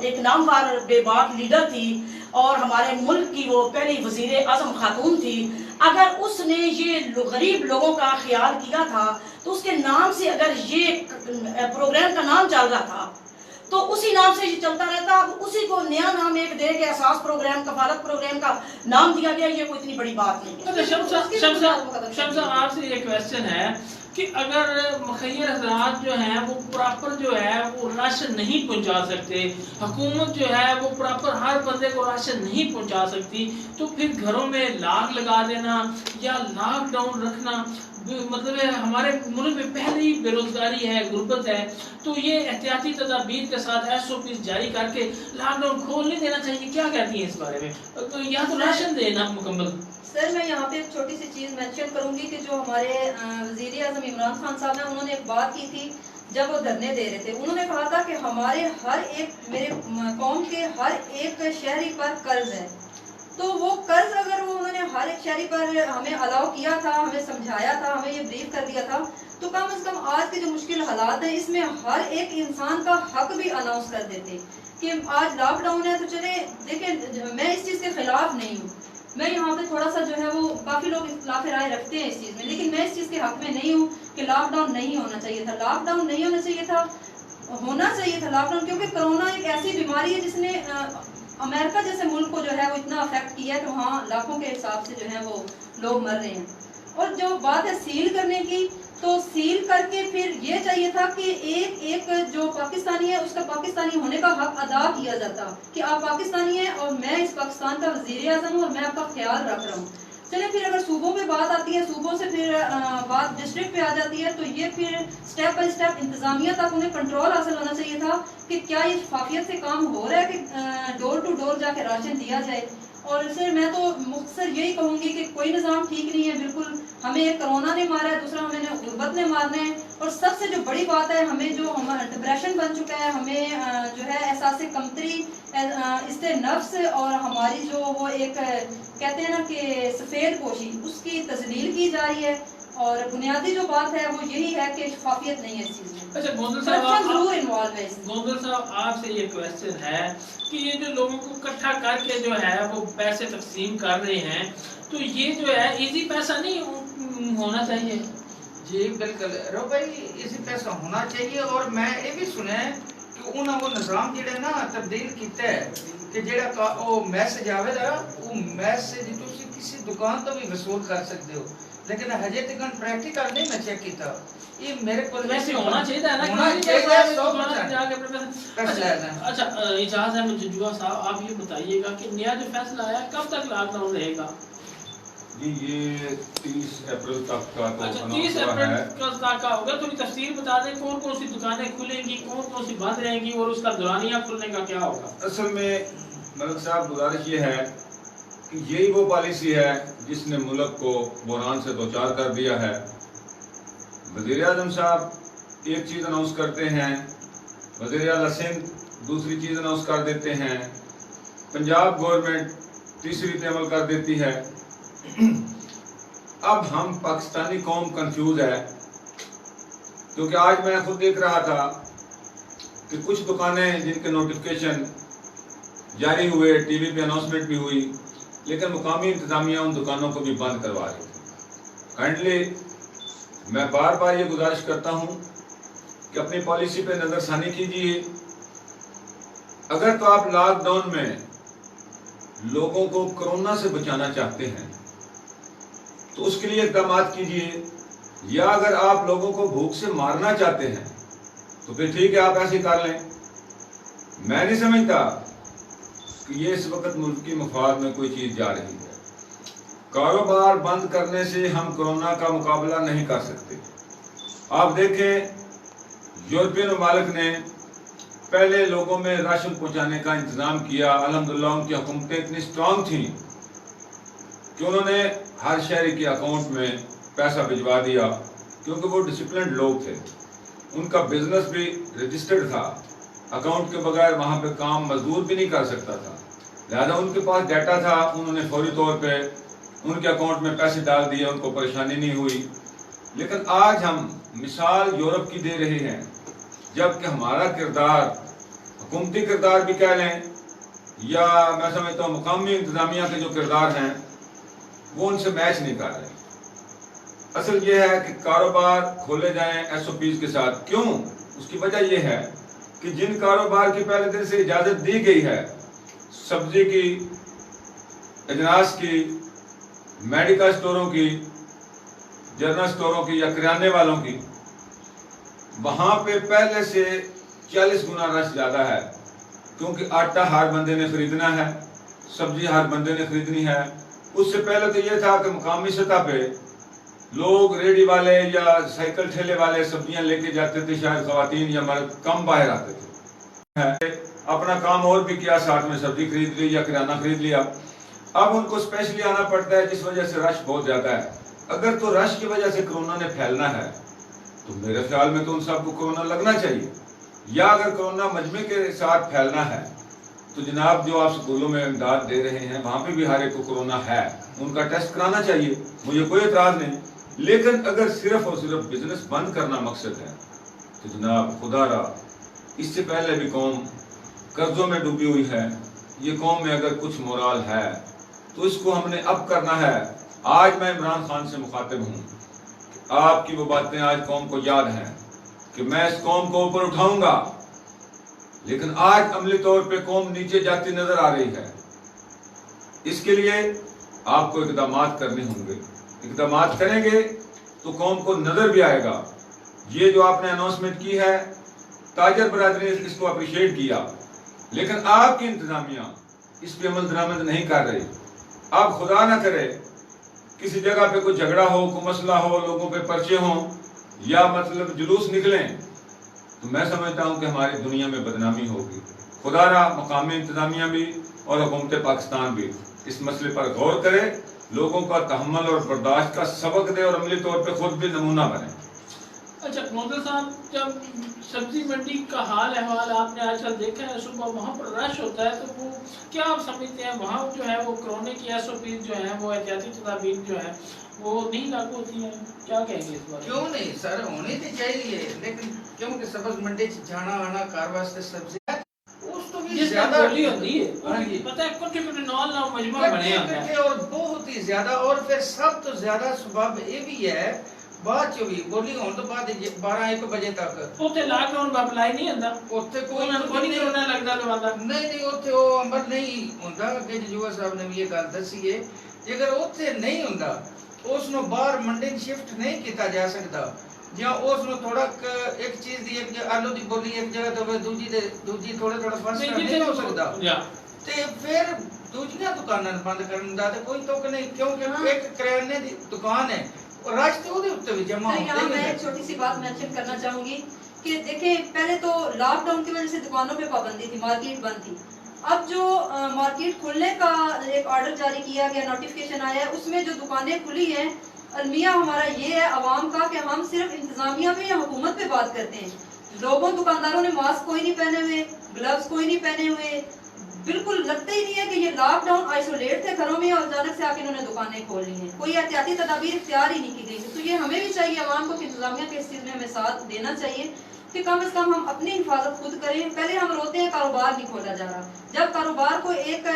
एक नामवर बेबाक लीडर थी और हमारे मुल्क की वो पहली वजीर आजम खातून थी, अगर उसने ये गरीब लोगों का ख्याल किया था तो उसके नाम से अगर ये प्रोग्राम का नाम चल रहा था तो उसी नाम से ये चलता रहता। अब उसी को नया नाम एक दे के एहसास प्रोग्राम, कफालत प्रोग्राम का नाम दिया गया, ये कोई इतनी बड़ी बात नहीं है। शमसा आपसे ये क्वेश्चन है कि अगर मुखैर हजरात जो हैं वो प्रॉपर जो है वो राशन नहीं पहुंचा सकते, हुकूमत जो है वो प्रॉपर हर बंदे को राशन नहीं पहुंचा सकती, तो फिर घरों में लाग लगा देना या लॉकडाउन रखना, मतलब हमारे मुल्क में पहले ही बेरोजगारी है, गुर्बत है, तो ये एहतियाती तदाबीर के साथ SOP जारी करके लॉकडाउन खोल नहीं देना चाहिए? क्या कहती हैं इस बारे में? तो या तो राशन देना मुकम्मल। सर, मैं यहाँ पे एक छोटी सी चीज़ मेंशन करूंगी कि जो हमारे वज़ीर आज़म इमरान खान साहब हैं, उन्होंने एक बात की थी जब वो धरने दे रहे थे। उन्होंने कहा था कि हमारे हर एक, मेरे कौम के हर एक शहरी पर कर्ज है, तो वो कर्ज अगर वो उन्होंने हर एक शहरी पर हमें अलाउ किया था, हमें समझाया था, हमें ये ब्रीफ कर दिया था, तो कम से कम आज के जो मुश्किल हालात हैं इसमें हर एक इंसान का हक भी अनाउंस कर देते कि आज लॉकडाउन है तो चले देखें। मैं इस चीज़ के खिलाफ नहीं हूँ, मैं यहाँ पे थोड़ा सा जो है वो काफ़ी लोग इख्तिलाफ राय रखते हैं इस चीज़ में, लेकिन मैं इस चीज़ के हक में नहीं हूँ कि लॉकडाउन नहीं होना चाहिए था। लॉकडाउन नहीं होना चाहिए था, होना चाहिए था लॉकडाउन, क्योंकि कोरोना एक ऐसी बीमारी है जिसने अमेरिका जैसे मुल्क को जो है वो इतना अफेक्ट किया है कि वहाँ लाखों के हिसाब से जो है वो लोग मर रहे हैं। और जो बात है सील करने की, तो सील करके फिर ये चाहिए था कि एक एक जो पाकिस्तानी है उसका पाकिस्तानी होने का हक अदा किया जाता कि आप पाकिस्तानी हैं और मैं इस पाकिस्तान का वज़ीर आज़म हूँ और मैं आपका ख्याल रख रहा हूँ। चले फिर अगर सूबों पे बात आती है, सूबों से फिर बात डिस्ट्रिक्ट पे आ जाती है, तो ये फिर स्टेप बाय स्टेप इंतजामिया तक उन्हें कंट्रोल हासिल होना चाहिए था कि क्या ये शफाफियत से काम हो रहा है कि डोर टू डोर जाके राशन दिया जाए। और इससे मैं तो मुख्तसर यही कहूँगी कि कोई निज़ाम ठीक नहीं है बिल्कुल। हमें एक कोरोना ने मारा है, दूसरा हमें गुर्बत ने मारना है, اور سب سے جو بڑی بات ہے، ہمیں جو ہمارا ڈپریشن بن چکا ہے، ہمیں جو ہے احساس کمتری، اس سے نفس اور ہماری جو وہ ایک کہتے ہیں نا کہ سفید پوشی، اس کی تذلیل کی جا رہی ہے. اور بنیادی جو بات ہے وہ یہی ہے کہ شفافیت نہیں ہے اس چیز میں. اچھا گوندل کرپشن ضرور صاحب، انوالو ہے اس میں. گوندل صاحب آپ سے یہ کویسچن ہے کہ یہ جو لوگوں کو اکٹھا کر کے جو ہے وہ پیسے تقسیم کر رہے ہیں، تو یہ جو ہے ایزی پیسہ نہیں ہونا چاہیے؟ جی بالکل رو بھائی، اسی پیسہ ہونا چاہیے. اور میں یہ بھی سنا ہے کہ انہوں وہ نظام جڑا نا تبدیل کیتا ہے کہ جڑا وہ میسج آوے گا، وہ میسج تسی کسی دکان تو بھی وصول کر سکتے ہو، لیکن ہجے تک پریکٹیکل نہیں میں چیک کیتا. یہ میرے کو ویسے ہونا چاہیے نا، ہونا چاہیے 100%. اچھا اعجاز احمد ججوا صاحب، آپ یہ بتائیے گا کہ نیا جو فیصلہ آیا کب تک لاک ڈاؤن رہے گا؟ جی یہ 30 اپریل تک کا تو اچھا 30 اناؤنس ہوا اپریل ہے. تک کا ہوگا. تھوڑی تفصیل بتا دیں کون کون سی دکانیں کھلیں گی، کون کون سی بند رہیں گی، اور اس کا دورانیہ کھلنے کا کیا ہوگا؟ اصل میں ملک صاحب گزارش یہ ہے کہ یہی وہ پالیسی ہے جس نے ملک کو بحران سے دوچار کر دیا ہے. وزیر اعظم صاحب ایک چیز اناؤنس کرتے ہیں، وزیر اعلیٰ سندھ دوسری چیز اناؤنس کر دیتے ہیں، پنجاب گورنمنٹ تیسری پہ عمل کر دیتی ہے. اب ہم پاکستانی قوم کنفیوز ہے، کیونکہ آج میں خود دیکھ رہا تھا کہ کچھ دکانیں جن کے نوٹیفکیشن جاری ہوئے، ٹی وی پہ اناؤنسمنٹ بھی ہوئی، لیکن مقامی انتظامیہ ان دکانوں کو بھی بند کروا رہی تھی. کائنڈلی میں بار بار یہ گزارش کرتا ہوں کہ اپنی پالیسی پہ نظر ثانی کیجیے. اگر تو آپ لاک ڈاؤن میں لوگوں کو کرونا سے بچانا چاہتے ہیں تو اس کے لیے اقدامات کیجیے، یا اگر آپ لوگوں کو بھوک سے مارنا چاہتے ہیں تو پھر ٹھیک ہے، آپ ایسے کر لیں. میں نہیں سمجھتا کہ یہ اس وقت ملک کی مفاد میں کوئی چیز جا رہی ہے. کاروبار بند کرنے سے ہم کورونا کا مقابلہ نہیں کر سکتے. آپ دیکھیں یورپین ممالک نے پہلے لوگوں میں راشن پہنچانے کا انتظام کیا. الحمدللہ ان کی حکومتیں اتنی سٹرانگ تھیں کہ انہوں نے ہر شہری کے اکاؤنٹ میں پیسہ بھجوا دیا، کیونکہ وہ ڈسپلنڈ لوگ تھے. ان کا بزنس بھی رجسٹرڈ تھا، اکاؤنٹ کے بغیر وہاں پہ کام مزدور بھی نہیں کر سکتا تھا. لہذا ان کے پاس ڈیٹا تھا، انہوں نے فوری طور پہ ان کے اکاؤنٹ میں پیسے ڈال دیے، ان کو پریشانی نہیں ہوئی. لیکن آج ہم مثال یورپ کی دے رہے ہیں، جبکہ ہمارا کردار حکومتی کردار بھی کہہ لیں یا میں سمجھتا ہوں مقامی انتظامیہ کے جو کردار ہیں وہ ان سے میچ نہیں کر رہے. اصل یہ ہے کہ کاروبار کھولے جائیں ایس او پیز کے ساتھ. کیوں؟ اس کی وجہ یہ ہے کہ جن کاروبار کی پہلے دن سے اجازت دی گئی ہے، سبزی کی، اجناس کی، میڈیکل سٹوروں کی، جنرل سٹوروں کی یا کرانے والوں کی، وہاں پہ پہلے سے 40 گنا رش زیادہ ہے، کیونکہ آٹا ہر بندے نے خریدنا ہے، سبزی ہر بندے نے خریدنی ہے. اس سے پہلے تو یہ تھا کہ مقامی سطح پہ لوگ ریڈی والے یا سائیکل ٹھیلے والے سبزیاں لے کے جاتے تھے، شاید خواتین یا مرد کم باہر آتے تھے، اپنا کام اور بھی کیا، ساتھ میں سبزی خرید لی یا کرانہ خرید لیا. اب ان کو اسپیشلی آنا پڑتا ہے جس وجہ سے رش بہت زیادہ ہے. اگر تو رش کی وجہ سے کرونا نے پھیلنا ہے تو میرے خیال میں تو ان سب کو کرونا لگنا چاہیے. یا اگر کرونا مجمع کے ساتھ پھیلنا ہے تو جناب جو آپ سکولوں میں امداد دے رہے ہیں وہاں پہ بھی ہر ایک کو کرونا ہے، ان کا ٹیسٹ کرانا چاہیے، مجھے کوئی اعتراض نہیں. لیکن اگر صرف اور صرف بزنس بند کرنا مقصد ہے تو جناب خدا را، اس سے پہلے بھی قوم قرضوں میں ڈوبی ہوئی ہے. یہ قوم میں اگر کچھ مورال ہے تو اس کو ہم نے اب کرنا ہے. آج میں عمران خان سے مخاطب ہوں کہ آپ کی وہ باتیں آج قوم کو یاد ہیں کہ میں اس قوم کو اوپر اٹھاؤں گا، لیکن آج عملی طور پہ قوم نیچے جاتی نظر آ رہی ہے. اس کے لیے آپ کو اقدامات کرنے ہوں گے. اقدامات کریں گے تو قوم کو نظر بھی آئے گا. یہ جو آپ نے اناؤنسمنٹ کی ہے، تاجر برادری نے اس کو اپریشیٹ کیا، لیکن آپ کی انتظامیہ اس پہ عمل درآمد نہیں کر رہی. اب خدا نہ کرے کسی جگہ پہ کوئی جھگڑا ہو، کوئی مسئلہ ہو، لوگوں پہ پرچے ہوں یا مطلب جلوس نکلیں تو میں سمجھتا ہوں کہ ہماری دنیا میں بدنامی ہوگی. خدا را مقامی انتظامیہ بھی اور حکومت پاکستان بھی اس مسئلے پر غور کرے، لوگوں کا تحمل اور برداشت کا سبق دے اور عملی طور پہ خود بھی نمونہ بنے. अच्छा मोहम्मद साहब, जब सब्जी मंडी का हाल अहवाल आपने आजकल देखा है, सुबह वहाँ पर रश होता है, तो वो क्या आप समझते हैं वहाँ जो है वो कोरोना की SOP जो है वो एहतियाती तदाबीर जो है वो नहीं लागू होती है, क्या कहेंगे इस बारे में? क्यों नहीं सर, होनी तो चाहिए, लेकिन क्योंकि सब्ज मंडी च जाना आना कार वास्ते सब्जी उस तो भी जिस ज्यादा बोली होती है, हाँ जी। पता है कुछ नॉल ना मजमा बने होते हैं। और बहुत ही ज्यादा, और फिर सब तो ज्यादा स्वभाव ये भी है बाद च भी बोली होने तो बाद 12-1 बजे तक ਉੱਥੇ ਲਾਕਡਾਊਨ ਦਾ ਅਪਲਾਈ ਨਹੀਂ ਹੁੰਦਾ, ਉੱਥੇ ਉਹਨਾਂ ਨੂੰ ਕੋਈ ਨਹੀਂ ਕਰੋਨਾ ਲੱਗਦਾ ਲਵਾਉਂਦਾ। ਨਹੀਂ ਉੱਥੇ ਉਹ ਅਮਲ ਨਹੀਂ ਹੁੰਦਾ। ਅੱਗੇ ਜੁਆ ਸਾਹਿਬ ਨੇ ਵੀ ਇਹ ਗੱਲ ਦੱਸੀ ਹੈ, ਜੇਕਰ ਉੱਥੇ ਨਹੀਂ ਹੁੰਦਾ ਉਸ ਨੂੰ ਬਾਹਰ ਮੰਡੀ ਸ਼ਿਫਟ ਨਹੀਂ ਕੀਤਾ ਜਾ ਸਕਦਾ, ਜਾਂ ਉਸ ਨੂੰ ਥੋੜਾ ਇੱਕ ਚੀਜ਼ ਦੀ ਇੱਕ ਆਲੂ ਦੀ ਬੋਲੀ ਇੱਕ ਜਗ੍ਹਾ ਤੋਂ ਦੂਜੀ ਥੋੜਾ ਫਰਕ ਨਹੀਂ ਹੋ ਸਕਦਾ, ਤੇ ਫਿਰ ਦੂਜੀਆਂ ਦੁਕਾਨਾਂ ਨੂੰ ਬੰਦ ਕਰਨ ਦਾ ਤੇ ਕੋਈ ਤੁਕ ਨਹੀਂ, ਕਿਉਂਕਿ ਇੱਕ ਕਰਿਆਨੇ ਦੀ ਦੁਕਾਨ है और रास्ते उधर उत्ते भी जमा होते हैं। यहाँ मैं एक छोटी सी बात मेंशन करना चाहूंगी कि देखें, पहले तो लॉकडाउन की वजह से दुकानों पे पाबंदी थी, मार्केट बंद थी। अब जो मार्केट खुलने का एक ऑर्डर जारी किया गया, नोटिफिकेशन आया है, उसमें जो दुकानें खुली हैं, अलमिया हमारा ये है अवाम का कि हम सिर्फ इंतजामिया पे या हुकूमत पे बात करते हैं। लोगों दुकानदारों ने मास्क कोई नहीं पहने हुए, ग्लव्स कोई नहीं पहने हुए, बिल्कुल लगता ही नहीं है कि ये लॉकडाउन आइसोलेट थे घरों में और अचानक से आके इन्होंने दुकानें खोल ली हैं, कोई एहतियाती तदाबीर इख्तियार ही नहीं की गई। तो ये हमें भी चाहिए, आवाम को, कि इंतजामिया के इस चीज़ में हमें साथ देना चाहिए कि कम से कम हम अपनी हिफाजत खुद करें। पहले हम रोते हैं कारोबार नहीं खोला जा रहा, जब कारोबार को एक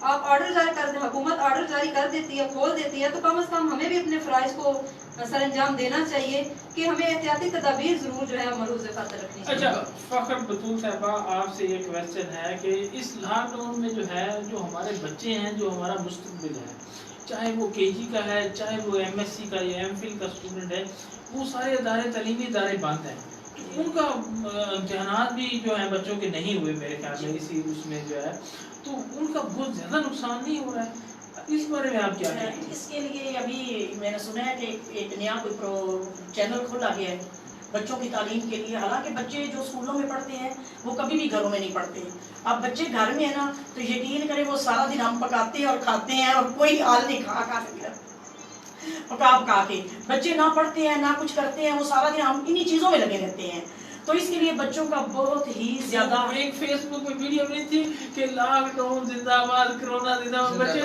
आप ऑर्डर जारी कर दे, हुकूमत ऑर्डर जारी कर देती है, खोल देती है, तो कम से कम हमें भी अपने फ़राइज़ को सर अंजाम देना चाहिए कि हमें एहतियाती तदाबीर ज़रूर जो है मरूज़ खातर रखनी चाहिए। अच्छा फ़खर बतूल साहबा, आपसे ये क्वेश्चन है कि इस लॉकडाउन में जो है जो हमारे बच्चे हैं, जो हमारा मुस्तकबिल है, चाहे वो KG का है, चाहे वो MSc का या MPhil का स्टूडेंट है, वो सारे इदारे तलीमी इदारे बंद हैं, उनका इम्तहानात भी जो है बच्चों के नहीं हुए मेरे ख्याल में इसी उसमें जो है, तो उनका बहुत ज़्यादा नुकसान नहीं हो रहा है, इस बारे में आप क्या कहेंगे? इसके लिए अभी मैंने सुना है कि एक नया कोई चैनल खोला गया है बच्चों की तालीम के लिए। हालांकि बच्चे जो स्कूलों में पढ़ते हैं वो कभी भी घरों में नहीं पढ़ते। अब बच्चे घर में है ना, तो यकीन करें वो सारा दिन हम पकाते हैं और खाते हैं और कोई हाल नहीं खा पका के बच्चे ना पढ़ते हैं ना कुछ करते हैं, वो सारा दिन हम इन्हीं चीज़ों में लगे रहते हैं। तो इसके लिए बच्चों का बहुत ही ज्यादा एक फेसबुक पे वीडियो बनी थी कि लॉकडाउन जिंदाबाद, कोरोना जिंदाबाद, बच्चे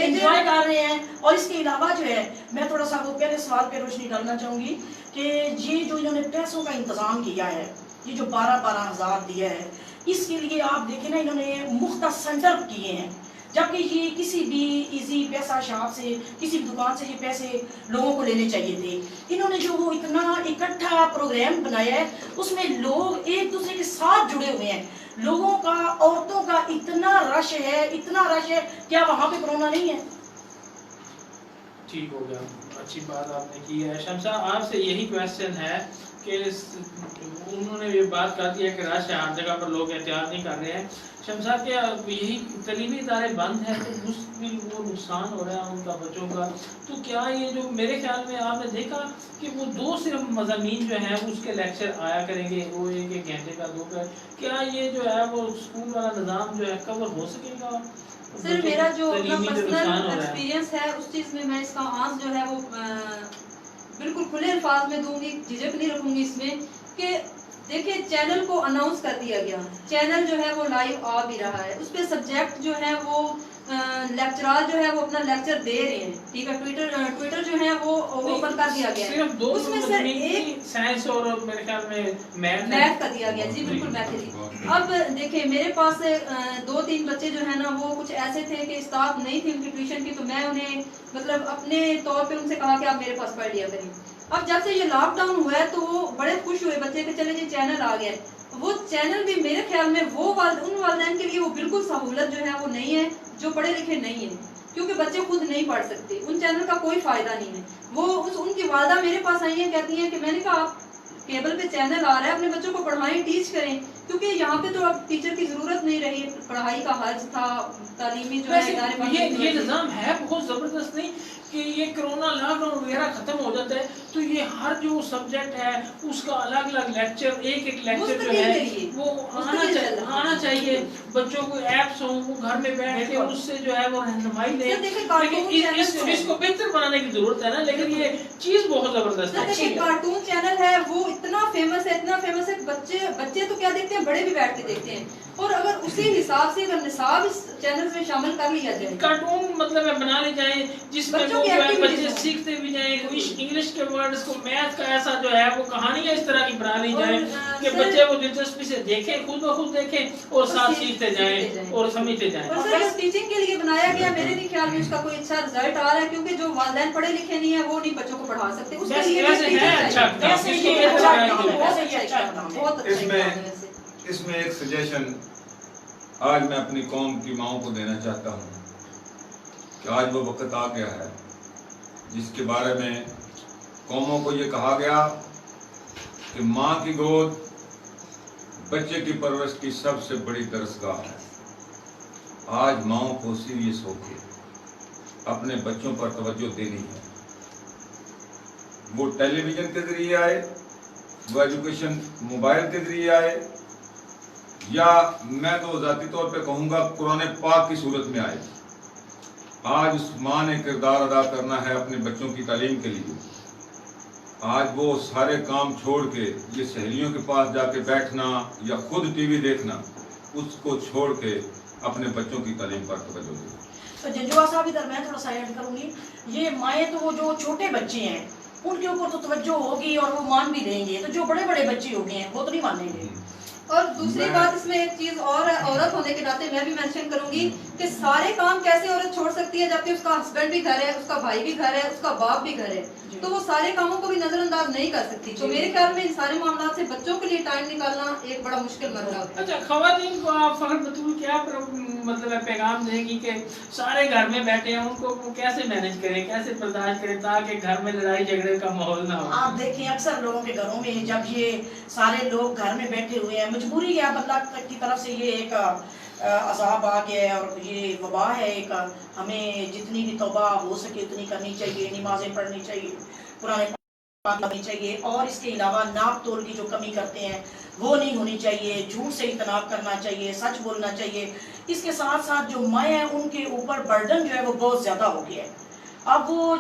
एंजॉय कर रहे हैं। और इसके अलावा जो है मैं थोड़ा सा वो पहले सवाल पे रोशनी डालना चाहूँगी कि ये जो इन्होंने पैसों का इंतज़ाम किया है, ये जो 12-12 हज़ार दिया है, इसके लिए आप देखें ना इन्होंने मुख्तलिफ सेंटर किए हैं, जबकि ये किसी भी इजी पैसा शॉप से, किसी भी दुकान से ये पैसे लोगों को लेने चाहिए थे। इन्होंने जो वो इतना इकट्ठा प्रोग्राम बनाया है, उसमें लोग एक दूसरे के साथ जुड़े हुए हैं, लोगों का, औरतों का इतना रश है, इतना रश है, क्या वहाँ पे कोरोना नहीं है? ठीक हो गया, अच्छी बात आपने की है। शमसा, आपसे यही क्वेश्चन है कि उन्होंने ये बात कर दी है कि रश है, हर जगह पर लोग एहतियात नहीं कर रहे हैं। शमसा के यही तलीमी इदारे बंद हैं तो मुश्किल वो नुकसान हो रहा है उनका बच्चों का, तो क्या ये जो मेरे ख्याल में आपने देखा कि वो 2 सिर्फ मज़ामीन जो हैं उसके लेक्चर आया करेंगे, वो 1-1 घंटे का 2 का, क्या ये जो है वो स्कूल वाला निज़ाम जो है कवर हो सकेगा? सर मेरा जो पर्सनल है एक्सपीरियंस है उस चीज़ में मैं इसका आंस जो है वो बिल्कुल खुले अल्फाज में दूंगी, झिझक नहीं रखूंगी इसमें कि देखिए चैनल को अनाउंस कर दिया गया, चैनल जो है वो लाइव आ भी रहा है, उस पर सब्जेक्ट जो है वो लेक्चरार जो है वो अपना लेक्चर दे रहे हैं, ठीक है। ट्विटर जो है वो ओपन कर दिया गया है, उसमें सर एक साइंस और मेरे ख्याल में मैथ का दिया गया, जी बिल्कुल मैथ ही। अब देखिए मेरे पास 2-3 बच्चे जो है ना वो कुछ ऐसे थे कि स्टाफ नहीं थी उनकी ट्यूशन की, तो मैं उन्हें मतलब अपने तौर पे उनसे कहा कि आप मेरे पास पढ़ लिया करें। अब जब से ये लॉकडाउन हुआ है तो वो बड़े खुश हुए बच्चे कि चले जी चैनल आ गया है। वो चैनल भी मेरे ख्याल में वो उन वालिदैन के लिए वो बिल्कुल सहूलत जो है वो नहीं है जो पढ़े लिखे नहीं है, क्योंकि बच्चे खुद नहीं पढ़ सकते, उन चैनल का कोई फायदा नहीं है। वो उनकी वालदा मेरे पास आई है, कहती हैं कि मैंने कहा आप केबल पे चैनल आ रहा है, अपने बच्चों को पढ़ाएं, टीच करें, क्योंकि यहाँ पे तो अब टीचर की जरूरत नहीं रही, पढ़ाई का हर्ज था, तालीमी जो है इदारे बंद ये हुए थे। निज़ाम है बहुत ज़बरदस्त नहीं कि ये कोरोना लॉकडाउन वगैरह खत्म हो जाता है तो ये हर जो सब्जेक्ट है उसका अलग अलग लेक्चर, एक एक लेक्चर जो है वो आना चाहिए। बच्चों को ऐप्स हों, वो घर में बैठ के उससे जो है वो रहनुमाई ले। लेकिन इसको बेहतर बनाने की जरूरत है ना, लेकिन ये चीज बहुत जबरदस्त है। देखिए कार्टून चैनल है वो इतना फेमस है, बच्चे तो क्या देखते हैं, बड़े भी बैठ के देखते हैं। और अगर उसी हिसाब से अगर निसाब इस चैनल में शामिल कर लिया जाए, कार्टून मतलब बना ले जाए जिसमें वो जो है बच्चे सीखते भी जाएं, इंग्लिश के वर्ड्स को, मैथ का ऐसा जो है वो कहानियां इस तरह की बना ली जाए कि बच्चे वो दिलचस्पी से देखें, खुद ब खुद देखें और साथ सीखते जाएं और समझते जाएं। और सर टीचिंग के लिए बनाया गया, मेरे नहीं ख्याल में उसका कोई अच्छा रिजल्ट आ रहा है, क्योंकि जो वालिदैन पढ़े लिखे नहीं है वो नहीं बच्चों को पढ़ा सकते। उसके लिए इसमें एक सजेशन आज मैं अपनी कौम की माओं को देना चाहता हूँ कि आज वो वक्त आ गया है जिसके बारे में कौमों को ये कहा गया कि माँ की गोद बच्चे की परवरिश की सबसे बड़ी दरसगाह है। आज माओं को सीरियस होकर अपने बच्चों पर तवज्जो देनी है। वो टेलीविजन के जरिए आए, वो एजुकेशन मोबाइल के जरिए आए, या मैं तो ज़ाती तौर पे कहूँगा कुरान पाक की सूरत में आए। आज उस माँ ने किरदार अदा करना है अपने बच्चों की तालीम के लिए। आज वो सारे काम छोड़ के ये सहेलियों के पास जाके बैठना या खुद टीवी देखना, उसको छोड़ के अपने बच्चों की तालीम पर तवज्जो दें। तो जंजुआ साहब इधर मैं थोड़ा सा ऐड करूँगी। ये माएँ तो वो जो छोटे बच्चे हैं उनके ऊपर तो तवज्जो होगी और वो मान भी लेंगे, तो जो बड़े बड़े बच्चे हो गए हैं वो तो नहीं मानेंगे। और दूसरी बात इसमें एक चीज और है, औरत होने के नाते मैं भी मेंशन करूंगी कि सारे काम कैसे औरत छोड़ सकती है, जबकि उसका हस्बैंड भी घर है, उसका भाई भी घर है, उसका बाप भी घर है, तो वो सारे कामों को भी नजरअंदाज नहीं कर सकती। तो मेरे ख्याल में इन सारे मामलों से बच्चों के लिए टाइम निकालना एक बड़ा मुश्किल मसला है। अच्छा, खवातीन को आप फखर बतूल क्या मतलब है पैगाम देगी कि सारे घर में बैठे हैं, उनको कैसे मैनेज करें, कैसे बर्दाश्त करें ताकि घर में लड़ाई झगड़े का माहौल ना हो? आप देखें अक्सर लोगों के घरों में जब ये सारे लोग घर में बैठे हुए हैं, मजबूरी है, अल्लाह की तरफ से ये एक अज़ाब आ गया है और ये वबा है एक। हमें जितनी भी तौबा हो सके उतनी करनी चाहिए, नमाजें पढ़नी चाहिए, कुरान पाक पढ़नी चाहिए, और इसके अलावा नाप तोल की जो कमी करते हैं वो नहीं होनी चाहिए, झूठ से इज्तनाब करना चाहिए, सच बोलना चाहिए। इसके साथ साथ जो माएँ हैं उनके ऊपर बर्डन जो है वो बहुत ज़्यादा हो गया है। अब वो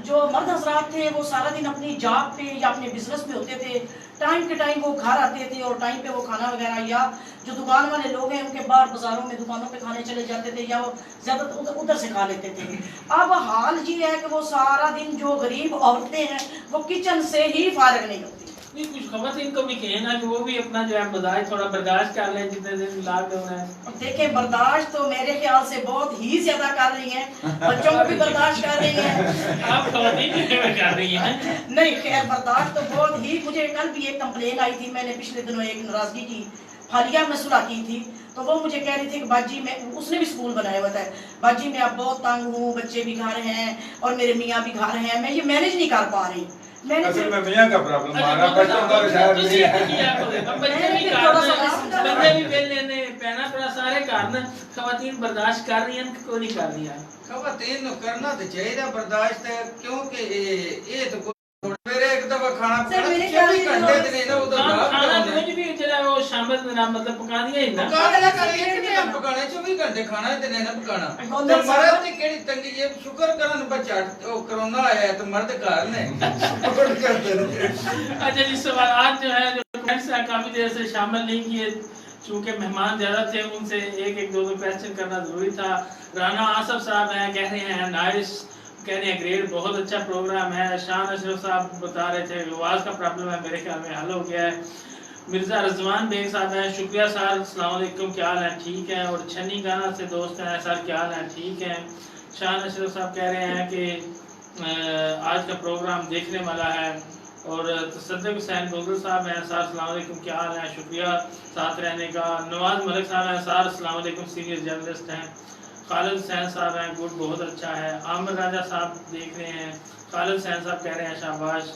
जो मर्द हजरात थे वो सारा दिन अपनी जॉब पे या अपने बिजनेस पे होते थे, टाइम के टाइम वो घर आते थे और टाइम पे वो खाना वगैरह, या जो दुकान वाले लोग हैं उनके बाहर बाजारों में दुकानों पे खाने चले जाते थे या वो ज़्यादा उधर से खा लेते थे। अब हाल ये है कि वो सारा दिन जो गरीब औरतें हैं वो किचन से ही फारिग नहीं होती। नहीं, कुछ खवातीन को भी कहना कि वो भी अपना जो है बर्दाश्त थोड़ा बर्दाश्त कर लें जितने दिन लॉकडाउन है। देखें बर्दाश्त तो मेरे ख्याल से बहुत ही ज्यादा कर रही हैं, बच्चों को भी बर्दाश्त कर रही हैं। आप खवातीन भी कर रही हैं? नहीं खैर बर्दाश्त तो बहुत ही। मुझे कल भी एक कंप्लेन आई थी, मैंने पिछले दिनों एक नाराजगी की हालिया में सुलह की थी, तो वो मुझे कह रही थी कि बाजी मैं, उसने भी स्कूल बनाया हुआ था, बाजी मैं अब बहुत तंग हूँ, बच्चे भी घर हैं और मेरे मियाँ भी घर हैं, मैं ये मैनेज नहीं कर पा रही। असल में मियां का प्रॉब्लम हमारा बच्चों का शायद नहीं है। बच्चे भी बेल लेने पैना पड़ा सारे कारण खवातीन बर्दाश्त कर रही हैं, कोई नहीं कर रही है। खवातीन करना तो चाहिए बर्दाश्त, क्योंकि ये तो मेरे एक दफा खाना सर, मेरे 24 घंटे तो नहीं ना उधर खाना कुछ भी जरा वो शामिल में ना मतलब पका दिया ही ना पकाने 24 घंटे खाना तो नहीं ना पकाना। तो मर्द की केड़ी तंगी, ये शुक्र करन बच्चा कोरोना आया है तो मर्द घर ने सपोर्ट करते रहे। अच्छा जी, सवाल जो है जो कमेंट्स काफी देर से शामिल नहीं किए, चूंकि मेहमान ज्यादा थे उनसे एक दो क्वेश्चन करना जरूरी था। राना आसफ साहब हैं, कह रहे हैं नाइस, कह रहे हैं ग्रेट, बहुत अच्छा प्रोग्राम है। शान अशरफ साहब बता रहे थे आवाज़ का प्रॉब्लम है, मेरे ख्याल में हल हो गया है। मिर्ज़ा रजवान बेग साहब हैं, शुक्रिया सर, अस्सलाम वालेकुम, क्या हाल है? ठीक है। और छन्नी गाना से दोस्त हैं, सर क्या हाल है? ठीक है। शान अशरफ साहब कह रहे हैं कि आज का प्रोग्राम देखने वाला है। और तसद्दुक़ हुसैन गोगल साहब हैं, सर अस्सलाम वालेकुम, क्या हाल है? शुक्रिया साथ रहने का। नवाज मलिक साहब हैं, सर अस्सलाम वालेकुम, सीनियर जर्नलिस्ट हैं। खालिद हुसैन साहब हैं, गुड, बहुत अच्छा है। आमिर राजा साहब देख रहे हैं, खालिद हुसैन साहब कह रहे हैं शाबाश।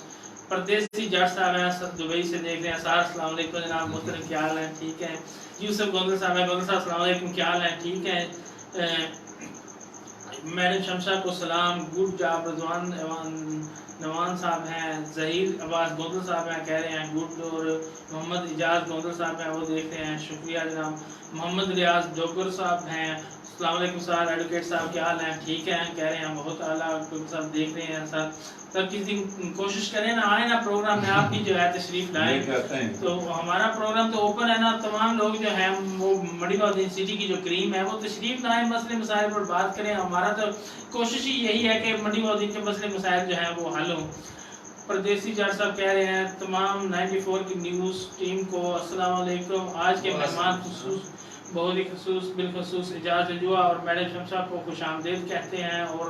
परदेसी जट साहब हैं, सब दुबई से देख रहे हैं। सार अस्सलाम वालेकुम जनाब मोहतरम, क्या हाल है? ठीक है। यूसुफ गोंदल साहब हैं, गोंदल साहब अस्सलाम वालेकुम, क्या हाल है? ठीक है। मैडम शमशा को सलाम, गुड जॉब। रजवान नवान साहब हैं, जहीर अब्बास गोंदल साहब हैं, कह रहे हैं गुड। और मोहम्मद इजाज गोंदल साहब हैं, वो देख रहे हैं, शुक्रिया जनाब। मोहम्मद रियाज डोगर साहब हैं, अस्सलाम वालेकुम सर, एडवोकेट साहब क्या हाल है? ठीक है, कह रहे हैं बहुत आला। डॉक्टर साहब देख रहे हैं सर, सर किसी कोशिश करें ना, आए ना प्रोग्राम में आपकी जो है तशरीफ लाएं। तो हमारा प्रोग्राम तो ओपन है ना, तमाम लोग जो हैं वो मडीबाउद्दीन सिटी की जो क्रीम है वो तशरीफ लाएं, मसले मसाइल पर बात करें। हमारा तो कोशिश ही यही है कि मडीबाउद्दीन के मसले मसाइल जो हैं वो हल हों। परदेसी जट साहब कह रहे हैं तमाम 94 की न्यूज़ टीम को अस्सलाम वालेकुम। आज के मेहमान खुसूस बहुत ही खसूस बिलखसूस एजाज रजुआ और मैडम शमशा को खुशामदीद कहते हैं, और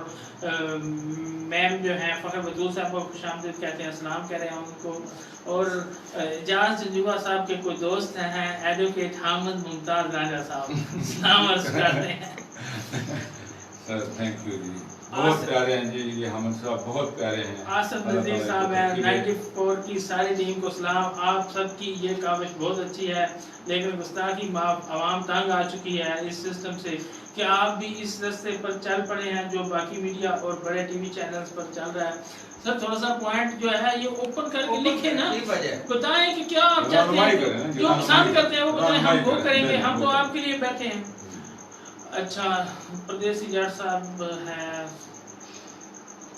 मैम जो हैं फ़खर बतूल साहब को खुशामदीद कहते हैं, सलाम कह रहे हैं उनको। और एजाज रजुआ साहब के कोई दोस्त हैं एडवोकेट हामिद मुमताज़ राजा साहब, सलाम अर्ज़ करते हैं। सर थैंक यू जी, बहुत प्यारे हैं जी, ये हामिद साहब बहुत प्यारे हैं। आसिफ नज़ीर साहब हैं, 94 की सारी टीम को सलाम। आप सबकी ये काविश बहुत अच्छी है, लेकिन गुस्ताखी माफ, आवाम तंग आ चुकी है इस सिस्टम से कि आप भी इस रास्ते पर चल पड़े हैं जो बाकी मीडिया और बड़े टीवी चैनल्स पर चल रहा है। सर थोड़ा सा पॉइंट जो है ये ओपन करके लिखे ना, बताएं कि क्या आप चाहते हैं, जो पसंद करते हैं वो बताएं, हम वो करेंगे, हम तो आपके लिए बैठे हैं। अच्छा, परदेसी जट साहब हैं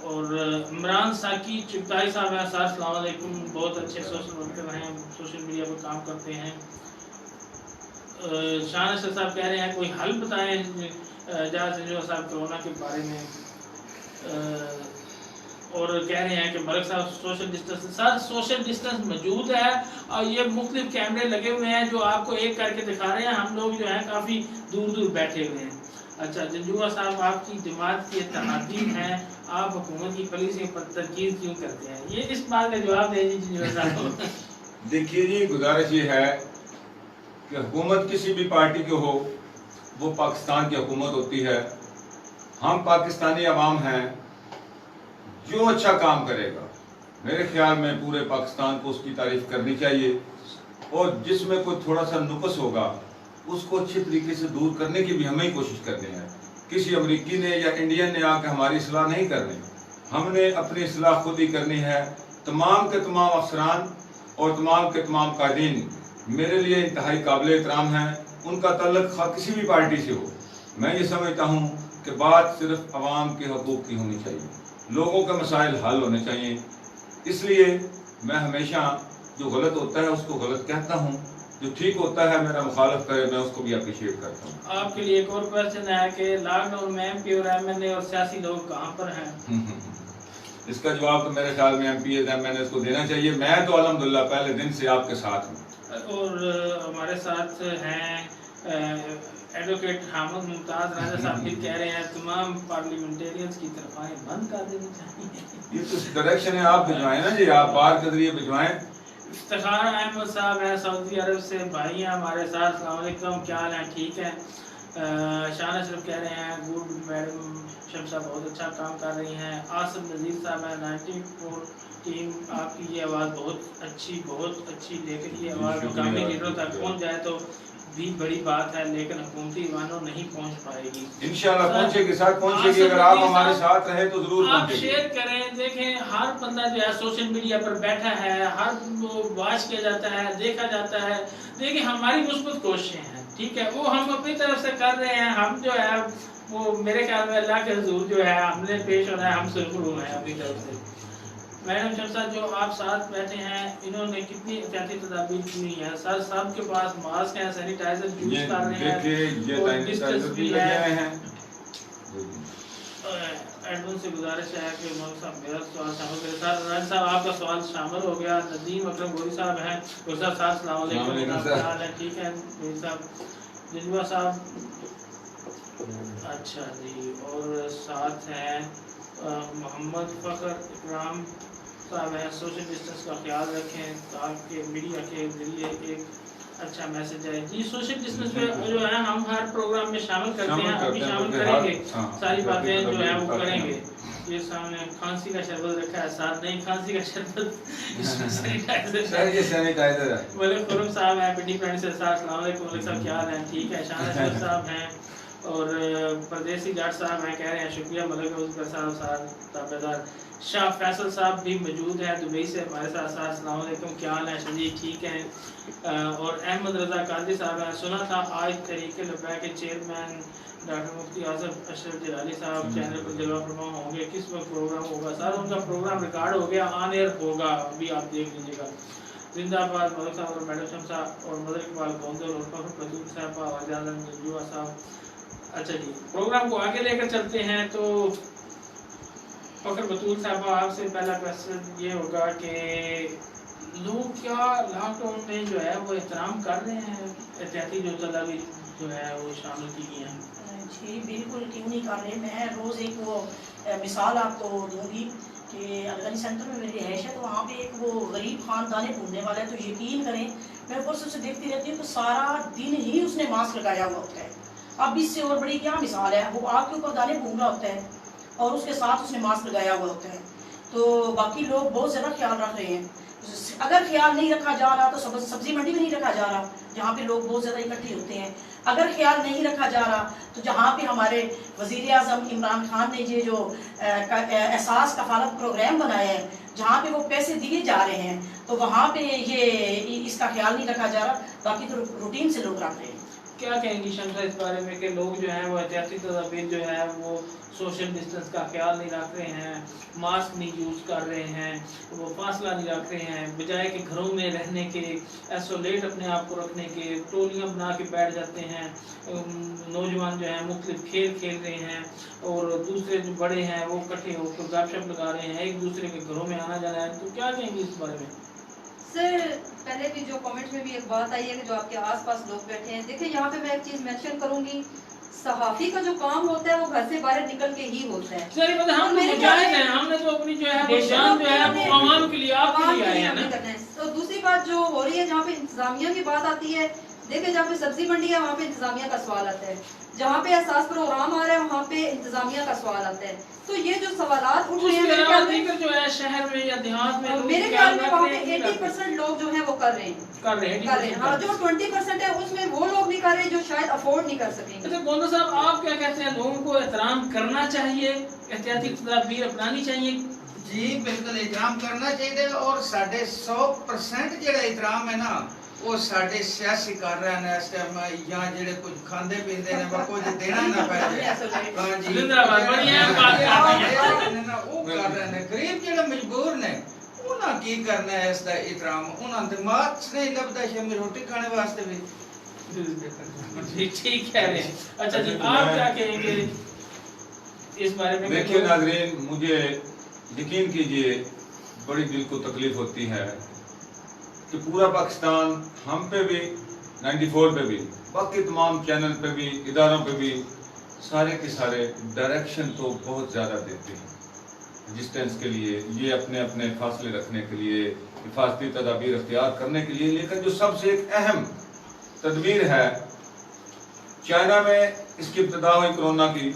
और इमरान साकी चुगताई साहब हैं, सर अस्सलाम वालेकुम, बहुत अच्छे सोशल वर्कर हैं, सोशल मीडिया पर काम करते हैं। शान अशरफ साहब कह रहे हैं कोई हल बताएं एजाज रजुआ साहब कोरोना के बारे में, और कह रहे हैं कि मलिक साहब social distance, sir social distance मौजूद है और ये मुख्तलिफ कैमरे लगे हुए हैं जो आपको एक करके दिखा रहे हैं, हम लोग जो हैं काफ़ी दूर दूर बैठे हुए हैं। अच्छा, जंजुआ साहब आपकी जमात की इत्तेहादी हैं, आप हुकूमत की पॉलिसी पर तरकीब क्यों करते हैं? ये इस बात का जवाब दे दीजिए जंजुआ साहब। देखिए जी, गुजारिश ये है कि हुकूमत किसी भी पार्टी की हो, वो पाकिस्तान की हुकूमत होती है, हम पाकिस्तानी अवाम हैं, जो अच्छा काम करेगा मेरे ख्याल में पूरे पाकिस्तान को उसकी तारीफ करनी चाहिए, और जिसमें कोई थोड़ा सा नुक्स होगा उसको अच्छी तरीके से दूर करने की भी हमें ही कोशिश करनी है। किसी अमरीकी ने या इंडियन ने आकर हमारी इस्लाह नहीं करनी, हमने अपनी इस्लाह खुद ही करनी है। तमाम के तमाम अफसरान और तमाम के तमाम कायदीन मेरे लिए इंतहाई काबिल एहतराम हैं, उनका तल्लुक किसी भी पार्टी से हो। मैं ये समझता हूँ कि बात सिर्फ अवाम के हकूक़ की होनी चाहिए, लोगों के मसाइल हल होने चाहिए। इसलिए मैं हमेशा जो गलत होता है उसको गलत कहता हूँ, जो ठीक होता है मेरा मुखालफ करे मैं उसको भी अप्रिशिएट करता हूँ। आपके लिए एक और क्वेश्चन है कि लॉकडाउन में एमपी और एमएनए और सियासी लोग कहाँ पर हैं? इसका जवाब तो मेरे ख्याल में एमपी एमएनए को देना चाहिए। मैं तो अल्हम्दुलिल्लाह पहले दिन से आपके साथ हूँ। और हमारे साथ हैं एडवोकेट हामिद मुमताज़ राजा साहब भी कह रहे हैं तमाम पार्लियामेंटेरियंस की तरफाएं बंद कर देनी चाहिए। ये तो डायरेक्शन है, आप भिजवाएं ना जी, आप बार के जरिए भिजवाएं। इफ्तिखार अहमद साहब हैं सऊदी अरब से, भाई हैं हमारे साथ, अस्सलाम वालेकुम, क्या हाल है? ठीक है। शान अशरफ कह रहे हैं गुड, मैडम शमशा बहुत अच्छा काम कर रही हैं। आसिफ नज़ीर साहब हैं 94 टीम, आपकी ये आवाज़ बहुत अच्छी, लेकिन ये आवाज़ मुकामी लीडरों तक पहुँच जाए तो भी बड़ी बात है, लेकिन हुकूमती ईवानों नहीं पहुँच पाएगी। इंशाल्लाह पहुँचेगी, साथ पहुँचेगी, अगर आप हमारे साथ रहे तो जरूर आप शेयर करें। देखें हर बंदा जो है सोशल मीडिया पर बैठा है, हर वो वॉच किया जाता है, देखा जाता है। देखिए हमारी मुस्बत कोशिशें हैं, ठीक है, वो हम अपनी तरफ से कर रहे हैं। हम जो है वो मेरे ख्याल में अल्लाह के हुजूर जो है हमने पेश होना है, हम सुरखरू हैं अपनी तरफ से। मैडम शमशा जो आप साथ बैठे हैं, इन्होंने कितनी एहतियाती तदाबीर की है? सर सबके पास मास्क है, सैनिटाइजर यूज कर रहे हैं और डिस्टेंस भी है। एडमिन से गुजारिश है कि मोहम्मद साहब मेरा सवाल शामिल करें। सर राज साहब आपका सवाल शामिल हो गया। नदीम अकरम गोरी साहब हैं, गोरी साहब अस्सलाम वालेकुम, क्या हाल है? ठीक है गोरी साहब। जजुआ साहब अच्छा जी, और साथ हैं मोहम्मद फ़खर इकराम साहब हैं, सोशल डिस्टेंस का ख्याल रखें ताकि मीडिया के जरिए एक अच्छा मैसेज है जी। सोशल डिस्टेंस पे जो है हम हर प्रोग्राम में शामिल करते हैं, अभी शामिल करेंगे, सारी बातें जो है वो करेंगे। ये सामने खांसी का शरबत रखा है, साथ नहीं खांसी का शरबत सर ये सैनिटाइजर है। मलिक खुरम साहब हैं, पिंडी फ्रेंड से साथ, अस्सलाम वालेकुम मलिक साहब, क्या हाल है? ठीक है। शान अशरफ साहब हैं और परदेसी जाट साहब हैं, कह रहे हैं शुक्रिया मलिक उजगर साहब, साथ ताबेदार शाह फैसल साहब भी मौजूद है दुबई से हमारे साथ साथ। अस्सलाम वालेकुम, क्या हाल है? शजी ठीक है। और अहमद रजा काजी साहब हैं, सुना था आज तहरीक लब्बैक के चेयरमैन डॉक्टर मुफ्ती आज़म अशरफ जलाली साहब चैनल पर जलवा फरमा होंगे, किस वक्त प्रोग्राम होगा? सर उनका प्रोग्राम रिकॉर्ड हो गया, ऑन एयर होगा, अभी आप देख लीजिएगा। जिंदाबाद मलिक साहब और मैडम शम साहब और मदर इकबाल गोंदल और फखर रसूल साहब आवाज़ मंजूआ साहब। अच्छा जी, प्रोग्राम को आगे लेकर चलते हैं। तो फखर बतूल साहब, आपसे पहला क्वेश्चन ये होगा कि लोग क्या लॉकडाउन में जो है वो एहतराम कर रहे हैं, एहतियाती जो तदाबीर जो है वो शामिल की गई हैं? जी बिल्कुल, क्यों नहीं कर रहे। मैं रोज़ एक वो मिसाल आपको दूंगी कि अलगनी सेंटर में मेरी रिहाइश है, तो वहाँ पे एक वो गरीब खानदानी ढूंढने वाला है, तो यकीन करें मैं ऊपर से देखती रहती हूँ तो सारा दिन ही उसने मास्क लगाया हुआ होता है। अब इससे और बड़ी क्या मिसाल है, वो आग के ऊपर दाने भून रहा होता है और उसके साथ उसने मास्क लगाया हुआ होता है। तो बाकी लोग बहुत ज़्यादा ख्याल रख रहे हैं। अगर ख्याल नहीं रखा जा रहा तो सब्जी मंडी में नहीं रखा जा रहा, जहाँ पे लोग बहुत ज़्यादा इकट्ठे होते हैं। अगर ख्याल नहीं रखा जा रहा तो जहाँ पे हमारे वज़ीर आज़म इमरान खान ने ये जो एहसास कफालत प्रोग्राम बनाया है, जहाँ पे वो पैसे दिए जा रहे हैं, तो वहाँ पे ये इसका ख्याल नहीं रखा जा रहा। बाकी तो रूटीन से लोग रख रहे हैं। क्या कहेंगी शमसा इस बारे में कि लोग जो हैं वो एहतियाती तदाबीर जो है वो सोशल डिस्टेंस का ख्याल नहीं रख रहे हैं, मास्क नहीं यूज़ कर रहे हैं, वो फासला नहीं रख रहे हैं, बजाय कि घरों में रहने के, आइसोलेट अपने आप को रखने के, टोलियाँ बना के बैठ जाते हैं। नौजवान जो हैं मुख्तलिफ खेल खेल रहे हैं और दूसरे जो बड़े हैं वो इकट्ठे होकर गपशप लगा रहे हैं, एक दूसरे के घरों में आना जाना है। तो क्या कहेंगे इस बारे में? सर पहले भी जो कमेंट में भी एक बात आई है कि जो आपके आसपास लोग बैठे हैं, देखिए यहाँ पे मैं एक चीज़ मेंशन करूँगी, सहाफ़ी का जो काम होता है वो घर से बाहर निकल के ही होता है। सर मतलब हम मुजाहिद हैं, हमने तो अपनी जो है वो जान जो है वो आवाम के लिए, आपके लिए आए हैं ना। तो दूसरी बात जो हो रही है, जहाँ पे इंतजामिया की बात आती है, देखिए जहाँ पे सब्जी मंडी है वहाँ पे इंतजामिया का सवाल आता है, जहाँ पे एहसास प्रोग्राम आ रहा है वहाँ पे इंतजामिया का सवाल आता है। तो ये जो सवालात उठ रहे हैं जो है शहर में या देहात में, मेरे ख्याल में वहाँ पे 80% लोग जो है वो कर रहे हैं। हाँ, जो 20% है उसमें वो लोग नहीं कर रहे जो शायद अफोर्ड नहीं कर सकेंगे। अच्छा गोंदा साहब, आप क्या कहते हैं, लोगों को एहतराम करना चाहिए, एहतियाती तदाबीर अपनानी चाहिए? जी बिल्कुल एहतराम करना चाहिए। और साढ़े 100% जो एहतराम है ना वो साढ़े सियासी कर रहे हैं इस टाइम, या जेड़े कुछ खांदे पींदे ने वो कुछ देना ना पै जाए। हां जी जिंदाबाद, बढ़िया बात कर रहे हैं ना, वो कर रहे हैं। गरीब जेड़े मजबूर ने उन्हां की करना है इसका एहतराम, उन्हां दिमाग नहीं लगदा शामी रोटी खाने वास्ते भी। ठीक है। अच्छा जी, आप क्या कहेंगे इस बारे में? देखिए नाज़रीन, मुझे यकीन कीजिए बड़ी दिल को तकलीफ होती है कि पूरा पाकिस्तान हम पे भी, 94 पे भी, बाकी तमाम चैनल पे भी, इदारों पे भी, सारे के सारे डायरेक्शन तो बहुत ज़्यादा देते हैं डिस्टेंस के लिए, ये अपने अपने फासले रखने के लिए, हिफाजती तदाबीर अख्तियार करने के लिए। लेकिन जो सबसे एक अहम तदबीर है, चाइना में इसकी इब्तिदा हुई कोरोना की,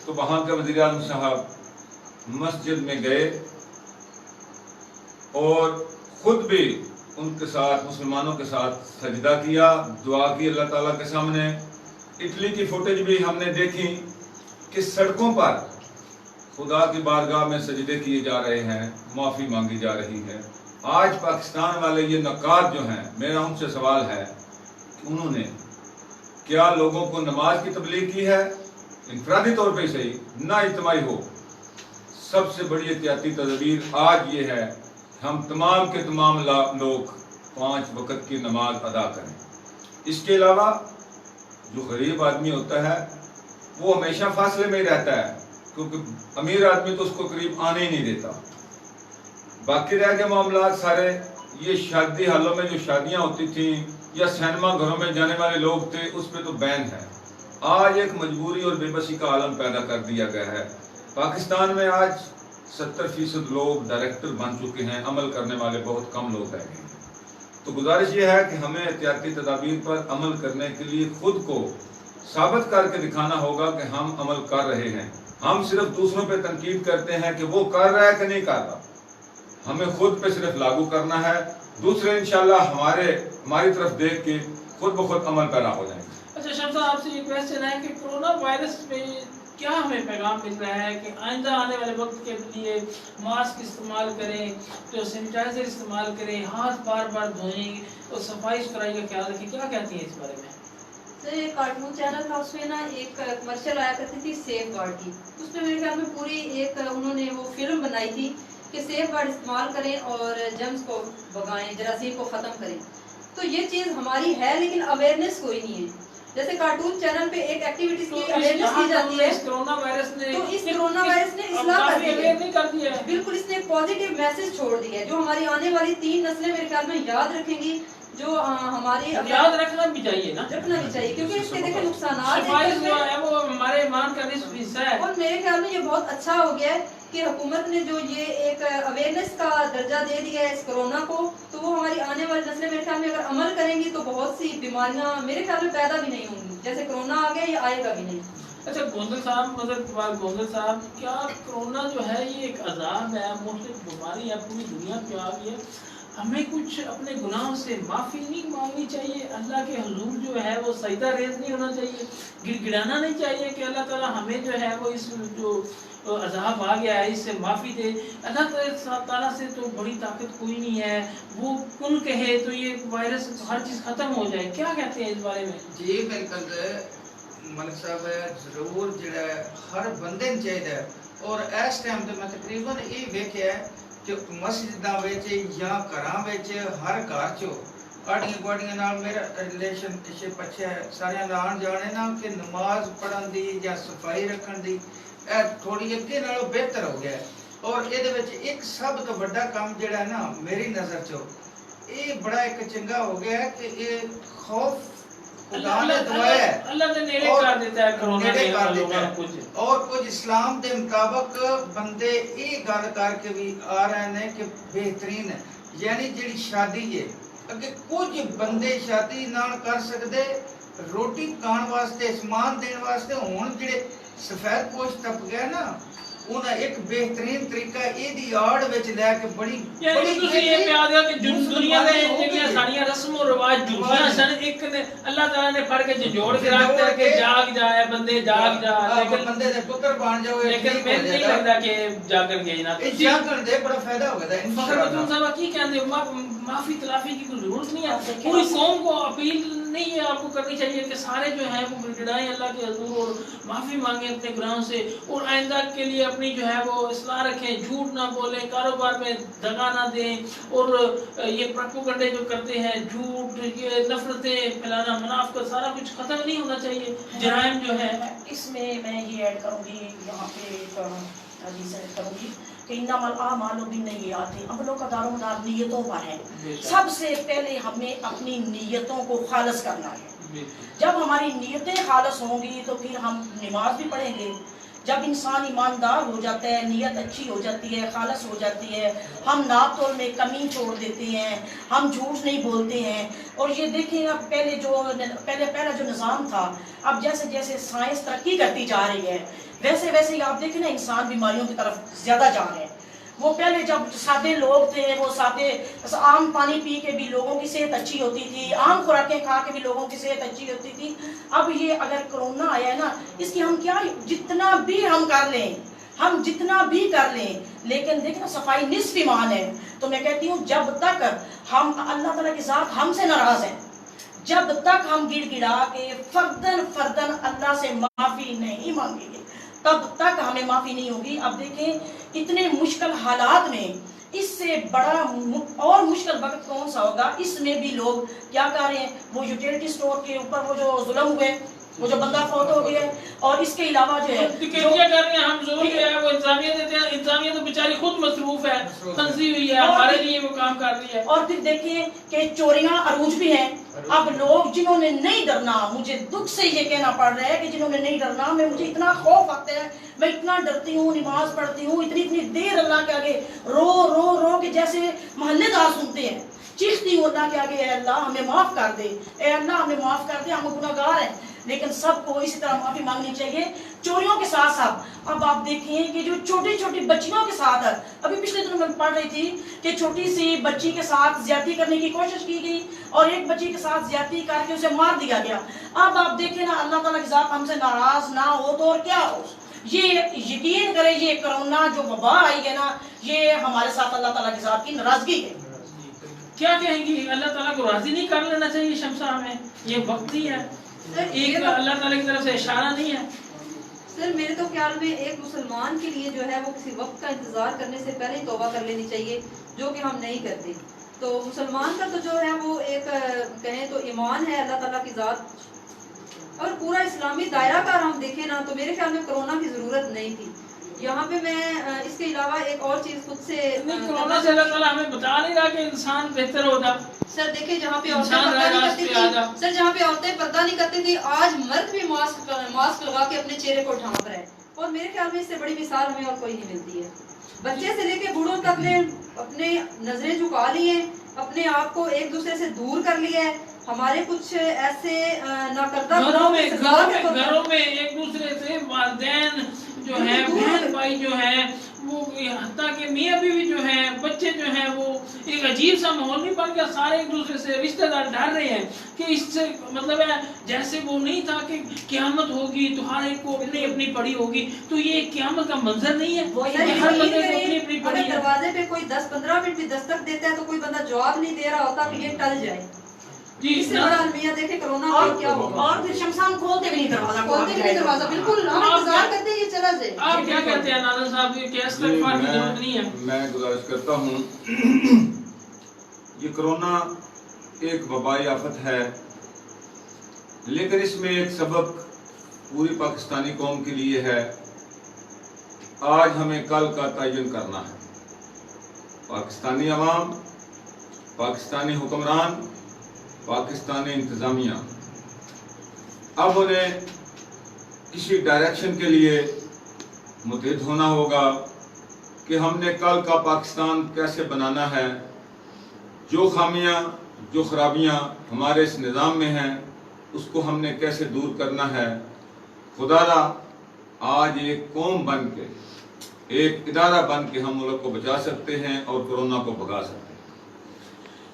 तो वहाँ के वज़ीर आज़म साहब मस्जिद में गए और ख़ुद भी उनके साथ, मुसलमानों के साथ सजदा किया, दुआ की अल्लाह ताला के सामने। इटली की फुटेज भी हमने देखी कि सड़कों पर खुदा की बारगाह में सजदे किए जा रहे हैं, माफ़ी मांगी जा रही है। आज पाकिस्तान वाले ये नक्काद जो हैं, मेरा उनसे सवाल है कि उन्होंने क्या लोगों को नमाज की तबलीग की है, इनफरादी तौर पर सही, ना इज्तिमाई हो। सबसे बड़ी एहतियाती तदबीर आज ये है, हम तमाम के तमाम लोग 5 वक्त की नमाज अदा करें। इसके अलावा जो गरीब आदमी होता है वो हमेशा फासले में ही रहता है, क्योंकि अमीर आदमी तो उसको करीब आने ही नहीं देता। बाकी रह गए मामला सारे, ये शादी हालों में जो शादियां होती थी या सिनेमा घरों में जाने वाले लोग थे, उस पर तो बैन है। आज एक मजबूरी और बेबसी का आलम पैदा कर दिया गया है। पाकिस्तान में आज 70% लोग डायरेक्टर बन चुके हैं, अमल करने वाले बहुत कम लोग रह गए हैं। तो गुजारिश ये है कि हमें एहतियाती तदाबीर पर अमल करने के लिए खुद को साबित करके दिखाना होगा कि हम अमल कर रहे हैं। ہم صرف دوسروں پہ تنقید کرتے ہیں کہ وہ کر رہا ہے کہ نہیں کر رہا. ہمیں خود پہ صرف لاگو کرنا ہے, دوسرے انشاءاللہ ہماری طرف دیکھ کے خود بخود عمل پیرا ہو جائیں گے. اچھا شمس صاحب آپ سے یہ کویسچن ہے کہ کرونا وائرس پہ کیا ہمیں پیغام مل رہا ہے کہ آئندہ آنے والے وقت کے لیے ماسک استعمال کریں, تو سینیٹائزر استعمال کریں, ہاتھ بار بار دھوئیں اور صفائی ستھرائی کا خیال رکھیں, کیا کہتی ہیں اس بارے میں؟ سر ایک کارٹون چینل تھا, اس میں نا ایک کمرشل آیا کرتی تھی سیف گارڈ کی. اس میں میرے خیال میں پوری ایک انہوں نے وہ فلم بنائی تھی کہ سیف گارڈ استعمال کریں اور جرمز کو بھگائیں, جراثیم کو ختم کریں. تو یہ چیز ہماری ہے لیکن اویئرنیس کوئی نہیں ہے. جیسے کارٹون چینل پہ ایک ایکٹیویٹیز کی اویئرنیس کی جاتی ہے, کرونا وائرس نے تو اس کرونا وائرس نے اصلاح کر دی ہے. بالکل اس نے ایک پازیٹیو میسج چھوڑ دیا ہے جو ہماری آنے والی 3 نسلیں میرے خیال میں یاد رکھیں گی, جو ہماری یاد رکھنا بھی چاہیے نا, رکھنا بھی چاہیے کیونکہ اس کے دیکھیں نقصانات صفائی جو ہے وہ ہمارے ایمان کا نصف حصہ ہے. اور میرے خیال میں یہ بہت اچھا ہو گیا ہے کہ حکومت نے جو یہ ایک اویئرنیس کا درجہ دے دیا ہے اس کرونا کو, تو وہ ہماری آنے والی نسلیں میرے خیال میں اگر عمل کریں گی تو بہت سی بیماریاں میرے خیال میں پیدا بھی نہیں ہوں گی. جیسے کرونا آ گیا یہ آئے گا بھی نہیں. اچھا گوندل صاحب, گوندل صاحب, کیا کرونا جو ہے یہ ایک عذاب ہے, مختلف بیماری ہے, پوری دنیا پہ آ گئی ہے, ہمیں کچھ اپنے گناہوں سے معافی نہیں مانگنی چاہیے؟ اللہ کے حضور جو ہے وہ سجدہ ریز نہیں ہونا چاہیے, گڑ گڑانا نہیں چاہیے کہ اللہ تعالیٰ ہمیں جو ہے وہ اس جو عذاب آ گیا ہے اس سے معافی دے؟ اللہ تعالیٰ سے تو بڑی طاقت کوئی نہیں ہے, وہ کن کہے تو یہ وائرس ہر چیز ختم ہو جائے. کیا کہتے ہیں اس بارے میں؟ جی بالکل ملک صاحب ضرور جڑا ہر بندے نے چاہیے, اور اس ٹائم تے میں تقریباً یہ ویکھیا ہے کہ مسجداں وچ یا گھراں وچ ہر گھر چ آڑیاں گواڑیاں نال میرا ریلیشن شپ اچھا ہے, سارے آن جانے نا کہ نماز پڑھن دی یا صفائی رکھن دی اے تھوڑی اگے نالوں بہتر ہو گیا ہے. اور یہ ایک سب تو بڑا کام جڑا ہے نا میری نظر چ یہ بڑا ایک چنگا ہو گیا ہے کہ یہ خوف خدا نے دعایا ہے, اللہ نے نیڑے کر دیتا ہے کرونا نیڑے کر نے دیتا ہے. اور کچھ اسلام کے مطابق بندے یہ گل کر کے بھی آ رہے ہیں کہ بہترین ہے, یعنی جڑی شادی ہے اگے کچھ بندے شادی نہ کر سکتے, روٹی پکان واسطے سامان دین واسطے, ہن جڑے سفید پوش ٹپ گیا نا انہاں ایک بہترین طریقہ یہ دی آڑ وچ لے کے بڑی یعنی تسی یہ پیار دیا کہ دنیا دے جڑیاں ساریاں رسم و رواج جھوٹیاں سن, ایک نے اللہ تعالیٰ نے پڑھ کے جوڑ کے رکھ دیا کہ جاگ جائے بندے جاگ جا, لیکن بندے دے پتر بن جاؤ, لیکن میں نہیں لگتا کہ جاگن گئی نا جاگن دے بڑا فائدہ ہو گیا. فخر بدون صاحب کی کہتے ہیں معافی تلافی کی کوئی ضرورت نہیں ہے, پوری قوم کو اپیل نہیں ہے آپ کو کرنی چاہیے کہ سارے جو ہیں وہ گڑگڑائیں اللہ کے حضور اور معافی مانگیں اپنے گناہوں سے, اور آئندہ کے لیے اپنی جو ہے وہ اصلاح رکھیں, جھوٹ نہ بولیں, کاروبار میں دغا نہ دیں, اور یہ پروپیگنڈے جو کرتے ہیں جھوٹ, یہ نفرتیں پھیلانا, منافقت, سارا کچھ ختم نہیں ہونا چاہیے. جرائم جو ہے اس میں یہ ایڈ کروں گی, یہاں پہ حدیث ایڈ کروں گی کہ انما الاعمال بالنیات, عملوں کا دار و مدار نیتوں پر ہے. سب سے پہلے ہمیں اپنی نیتوں کو خالص کرنا ہے. جب ہماری نیتیں خالص ہوں گی تو پھر ہم نماز بھی پڑھیں گے. جب انسان ایماندار ہو جاتا ہے, نیت اچھی ہو جاتی ہے, خالص ہو جاتی ہے, ہم ناپ تول میں کمی چھوڑ دیتے ہیں, ہم جھوٹ نہیں بولتے ہیں. اور یہ دیکھیں اب پہلا جو نظام تھا, اب جیسے جیسے سائنس ترقی کرتی جا رہی ہے ویسے ویسے ہی آپ دیکھیں نا انسان بیماریوں کی طرف زیادہ جا رہے ہیں. وہ پہلے جب سادے لوگ تھے وہ سادے عام پانی پی کے بھی لوگوں کی صحت اچھی ہوتی تھی, عام خوراکیں کھا کے بھی لوگوں کی صحت اچھی ہوتی تھی. اب یہ اگر کرونا آیا ہے نا, اس کی ہم کیا جتنا بھی ہم کر لیں, ہم جتنا بھی کر لیں, لیکن دیکھنا صفائی نصف ایمان ہے. تو میں کہتی ہوں جب تک ہم اللہ تعالیٰ کے ساتھ ہم سے ناراض ہیں, جب تک ہم گڑ گڑا کے فردن اللہ سے معافی نہیں مانگیں گے تب تک ہمیں معافی نہیں ہوگی. اب دیکھیں اتنے مشکل حالات میں اس سے بڑا اور مشکل وقت کون سا ہوگا. اس میں بھی لوگ کیا کر رہے ہیں, وہ یوٹیلیٹی سٹور کے اوپر وہ جو ظلم ہوئے, وہ جو بندہ فوت ہو گیا ہے, اور اس کے علاوہ جو ہے کیا کر رہے ہیں ہم ظلم کیا ہے وہ انسانیت دیتے ہیں. انسانیت تو بیچاری خود مصروف ہے, پھنسی ہوئی ہے, ہمارے لیے وہ کام کر رہی ہے. اور پھر دیکھیں کہ چوریاں عروج بھی ہیں. اب لوگ جنہوں نے نہیں ڈرنا, مجھے دکھ سے یہ کہنا پڑ رہا ہے کہ جنہوں نے نہیں ڈرنا, مجھے اتنا خوف آتا ہے, میں اتنا ڈرتی ہوں, نماز پڑھتی ہوں, اتنی دیر اللہ کے آگے رو رو رو کہ جیسے محلے دار سنتے ہیں, چیختی ہوں اللہ کے آگے, اے اللہ ہمیں معاف کر دے, اے اللہ ہمیں معاف کر دے, ہم گناہگار ہیں. لیکن سب کو اسی طرح معافی مانگنی چاہیے. चोरियों के साथ साथ अब आप देखें कि जो छोटी छोटी बच्चियों के साथ, अभी पिछले दिनों में पढ़ रही थी कि छोटी सी बच्ची के साथ ज्यादती करने की कोशिश की गई और एक बच्ची के साथ ज्यादती करके उसे मार दिया गया। अब आप देखें ना, अल्लाह ताला की ज़ात हमसे नाराज ना हो तो और क्या हो। ये यकीन करें, ये कोरोना जो वबा आई है ना, ये हमारे साथ अल्लाह ताला की ज़ात की नाराजगी है। क्या कहेंगी, अल्लाह ताला को राजी नहीं कर लेना चाहिए शमसा में? ये वक्त ही है, एक अल्लाह ताला की तरफ से इशारा नहीं है। सर मेरे तो ख्याल में एक मुसलमान के लिए जो है वो किसी वक्त का इंतजार करने से पहले ही तौबा कर लेनी चाहिए, जो कि हम नहीं करते। तो मुसलमान का तो जो है वो एक कहें तो ईमान है अल्लाह ताला की ज़ात, और पूरा इस्लामी दायरा का हम देखें ना तो मेरे ख्याल में कोरोना की ज़रूरत नहीं थी। यहाँ पे मैं इसके अलावा एक और चीज़ खुद से कोरोना से अल्लाह ताला हमें बता नहीं रहा कि इंसान बेहतर होता। सर देखिए, जहाँ पे औरतें पर्दा नहीं करती थी, सर जहाँ पे औरतें पर्दा नहीं करती थी, आज मर्द भी मास्क लगा के अपने चेहरे को ढांप रहे हैं, और मेरे ख्याल में इससे बड़ी मिसाल हमें और कोई नहीं मिलती है। बच्चे से लेके बूढ़ों तक ने अपने नजरें झुका ली हैं, अपने आप को एक दूसरे से दूर कर लिया है। हमारे कुछ ऐसे नाकर्दा घरों में एक दूसरे से वालिदैन जो है, बहन भाई जो है, वो हत्ता के मियाँ बीवी जो है, बच्चे जो हैं, वो एक अजीब सा माहौल नहीं बन गया। सारे एक दूसरे से रिश्तेदार डर रहे हैं कि इससे मतलब है जैसे वो नहीं था कि क़यामत होगी तो हर एक को अपनी अपनी पड़ी होगी, तो ये क़यामत का मंजर नहीं है। हर बंदे को अपनी अपनी पड़ी है। दरवाजे पे कोई 10-15 मिनट भी दस्तक देता है तो कोई बंदा जवाब नहीं दे रहा होता कि ये टल जाए जी। इससे बड़ा अलमिया देखे कोरोना और क्या होगा। और फिर शमशान खोलते भी नहीं दरवाजा, खोलते भी नहीं दरवाजा, बिल्कुल हम इंतजार करते हैं ये चला जाए। आप क्या कहते हैं नाज़र साहब, ये क्या इस्तिग़फ़ार की जरूरत नहीं है? मैं गुजारिश करता हूँ, ये कोरोना एक वबाई आफत है, लेकिन इसमें एक सबक पूरी पाकिस्तानी कौम के लिए है। आज हमें कल का तयन करना है। पाकिस्तानी अवाम, पाकिस्तानी हुक्मरान, पाकिस्तानी इंतज़ामिया अब उन्हें किसी डायरेक्शन के लिए मुतहद होना होगा कि हमने कल का पाकिस्तान कैसे बनाना है। जो खामियां, जो खराबियां हमारे इस निज़ाम में हैं, उसको हमने कैसे दूर करना है। खुदारा आज एक कौम बन के, एक इदारा बन के हम मुल्क को बचा सकते हैं और कोरोना को भगा सकते हैं।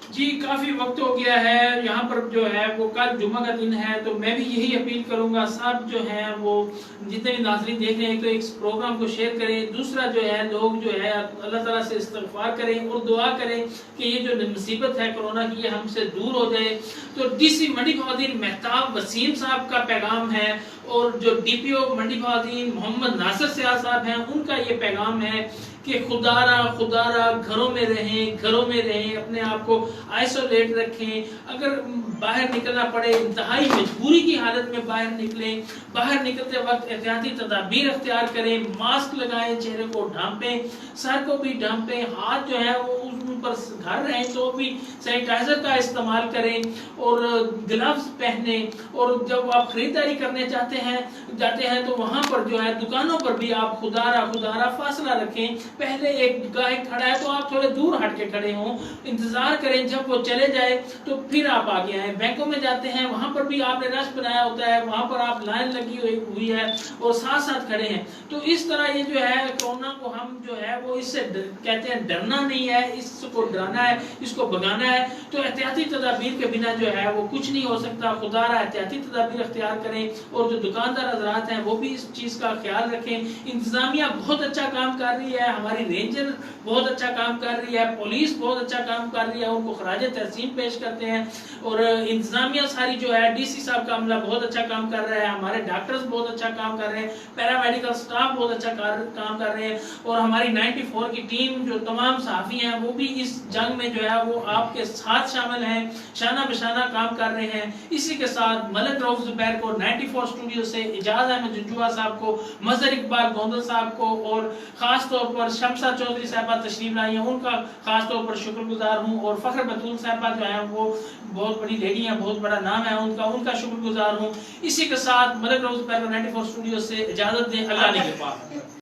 जी काफ़ी वक्त हो गया है, यहाँ पर जो है वो कल जुम्मा का दिन है, तो मैं भी यही अपील करूँगा सब जो है वो जितने भी नाज़रीन देख रहे हैं तो इस प्रोग्राम को शेयर करें। दूसरा जो है लोग जो है अल्लाह ताला से इस्तिग़फ़ार करें और दुआ करें कि ये जो मुसीबत है कोरोना की ये हमसे दूर हो जाए। तो DC मंडी बहादुर मेहताब वसीम साहब का पैगाम है और जो DPO मंडी बहादुर मोहम्मद नासिर सियाल साहब हैं उनका ये पैगाम है कि खुदारा घरों में रहें, अपने आप को आइसोलेट रखें। अगर बाहर निकलना पड़े इंतहाई मजबूरी की हालत में बाहर निकलें, बाहर निकलते वक्त एहतियाती तदाबीर अख्तियार करें, मास्क लगाएं, चेहरे को ढांपें, सर को भी ढांपें, हाथ जो है वो ऊपर घर रहें तो भी सैनिटाइजर का इस्तेमाल करें और ग्लव्स पहने। और जब आप खरीदारी करने जाते हैं तो वहाँ पर जो है दुकानों पर भी आप खुदारा फासला रखें। पहले एक गाहक खड़ा है तो आप थोड़े दूर हट के खड़े हों, इंतजार करें जब वो चले जाए तो फिर आप आगे आए। बैंकों में जाते हैं वहाँ पर भी आपने रश बनाया होता है, वहाँ पर आप लाइन लगी हुई है और साथ साथ खड़े हैं। तो इस तरह ये जो है कोरोना को हम जो है वो इससे कहते हैं डरना नहीं है, इसको डराना है, इसको भगाना है। तो एहतियाती तदाबीर के बिना जो है वो कुछ नहीं हो सकता। खुदारा एहतियाती तदाबीर अख्तियार करें और जो दुकानदार हजरात हैं वो भी इस चीज़ का ख्याल रखें। इंतजामिया बहुत अच्छा काम कर रही है, हमारी रेंजर बहुत अच्छा काम कर रही है, पुलिस बहुत अच्छा काम कर रही है, उनको खराज तहसीन पेश करते हैं। और इंतजामिया सारी जो है DC साहब का अमला बहुत अच्छा काम कर रहा है, हमारे डॉक्टर्स बहुत अच्छा काम कर रहे हैं, पैरामेडिकल स्टाफ बहुत अच्छा काम कर रहे हैं और हमारी 94 की टीम जो तमाम सहाफ़ी हैं वो भी इस जंग में जो है वो आपके साथ शामिल हैं, शाना बशाना काम कर रहे हैं। इसी के साथ मलिक रऊफ ज़ुबैर को 94 स्टूडियो से इजाज़ अहमद जुजुआ साहब को, मजहर इकबाल गोंदल साहब को और ख़ास तौर पर शमसा चौधरी साहबा तशरीफ लाई हैं, उनका ख़ास तौर पर शुक्रगुजार हूँ। और फ़ख्र बतूल साहबा जो है वो बहुत बड़ी लेडी हैं, बहुत बड़ा नाम है उनका शुक्रगुजार हूँ। इसी के साथ मलिक रऊफ ज़ुबैर को 94 स्टूडियो से इजाज़त दें। अल्लाह ने के पास।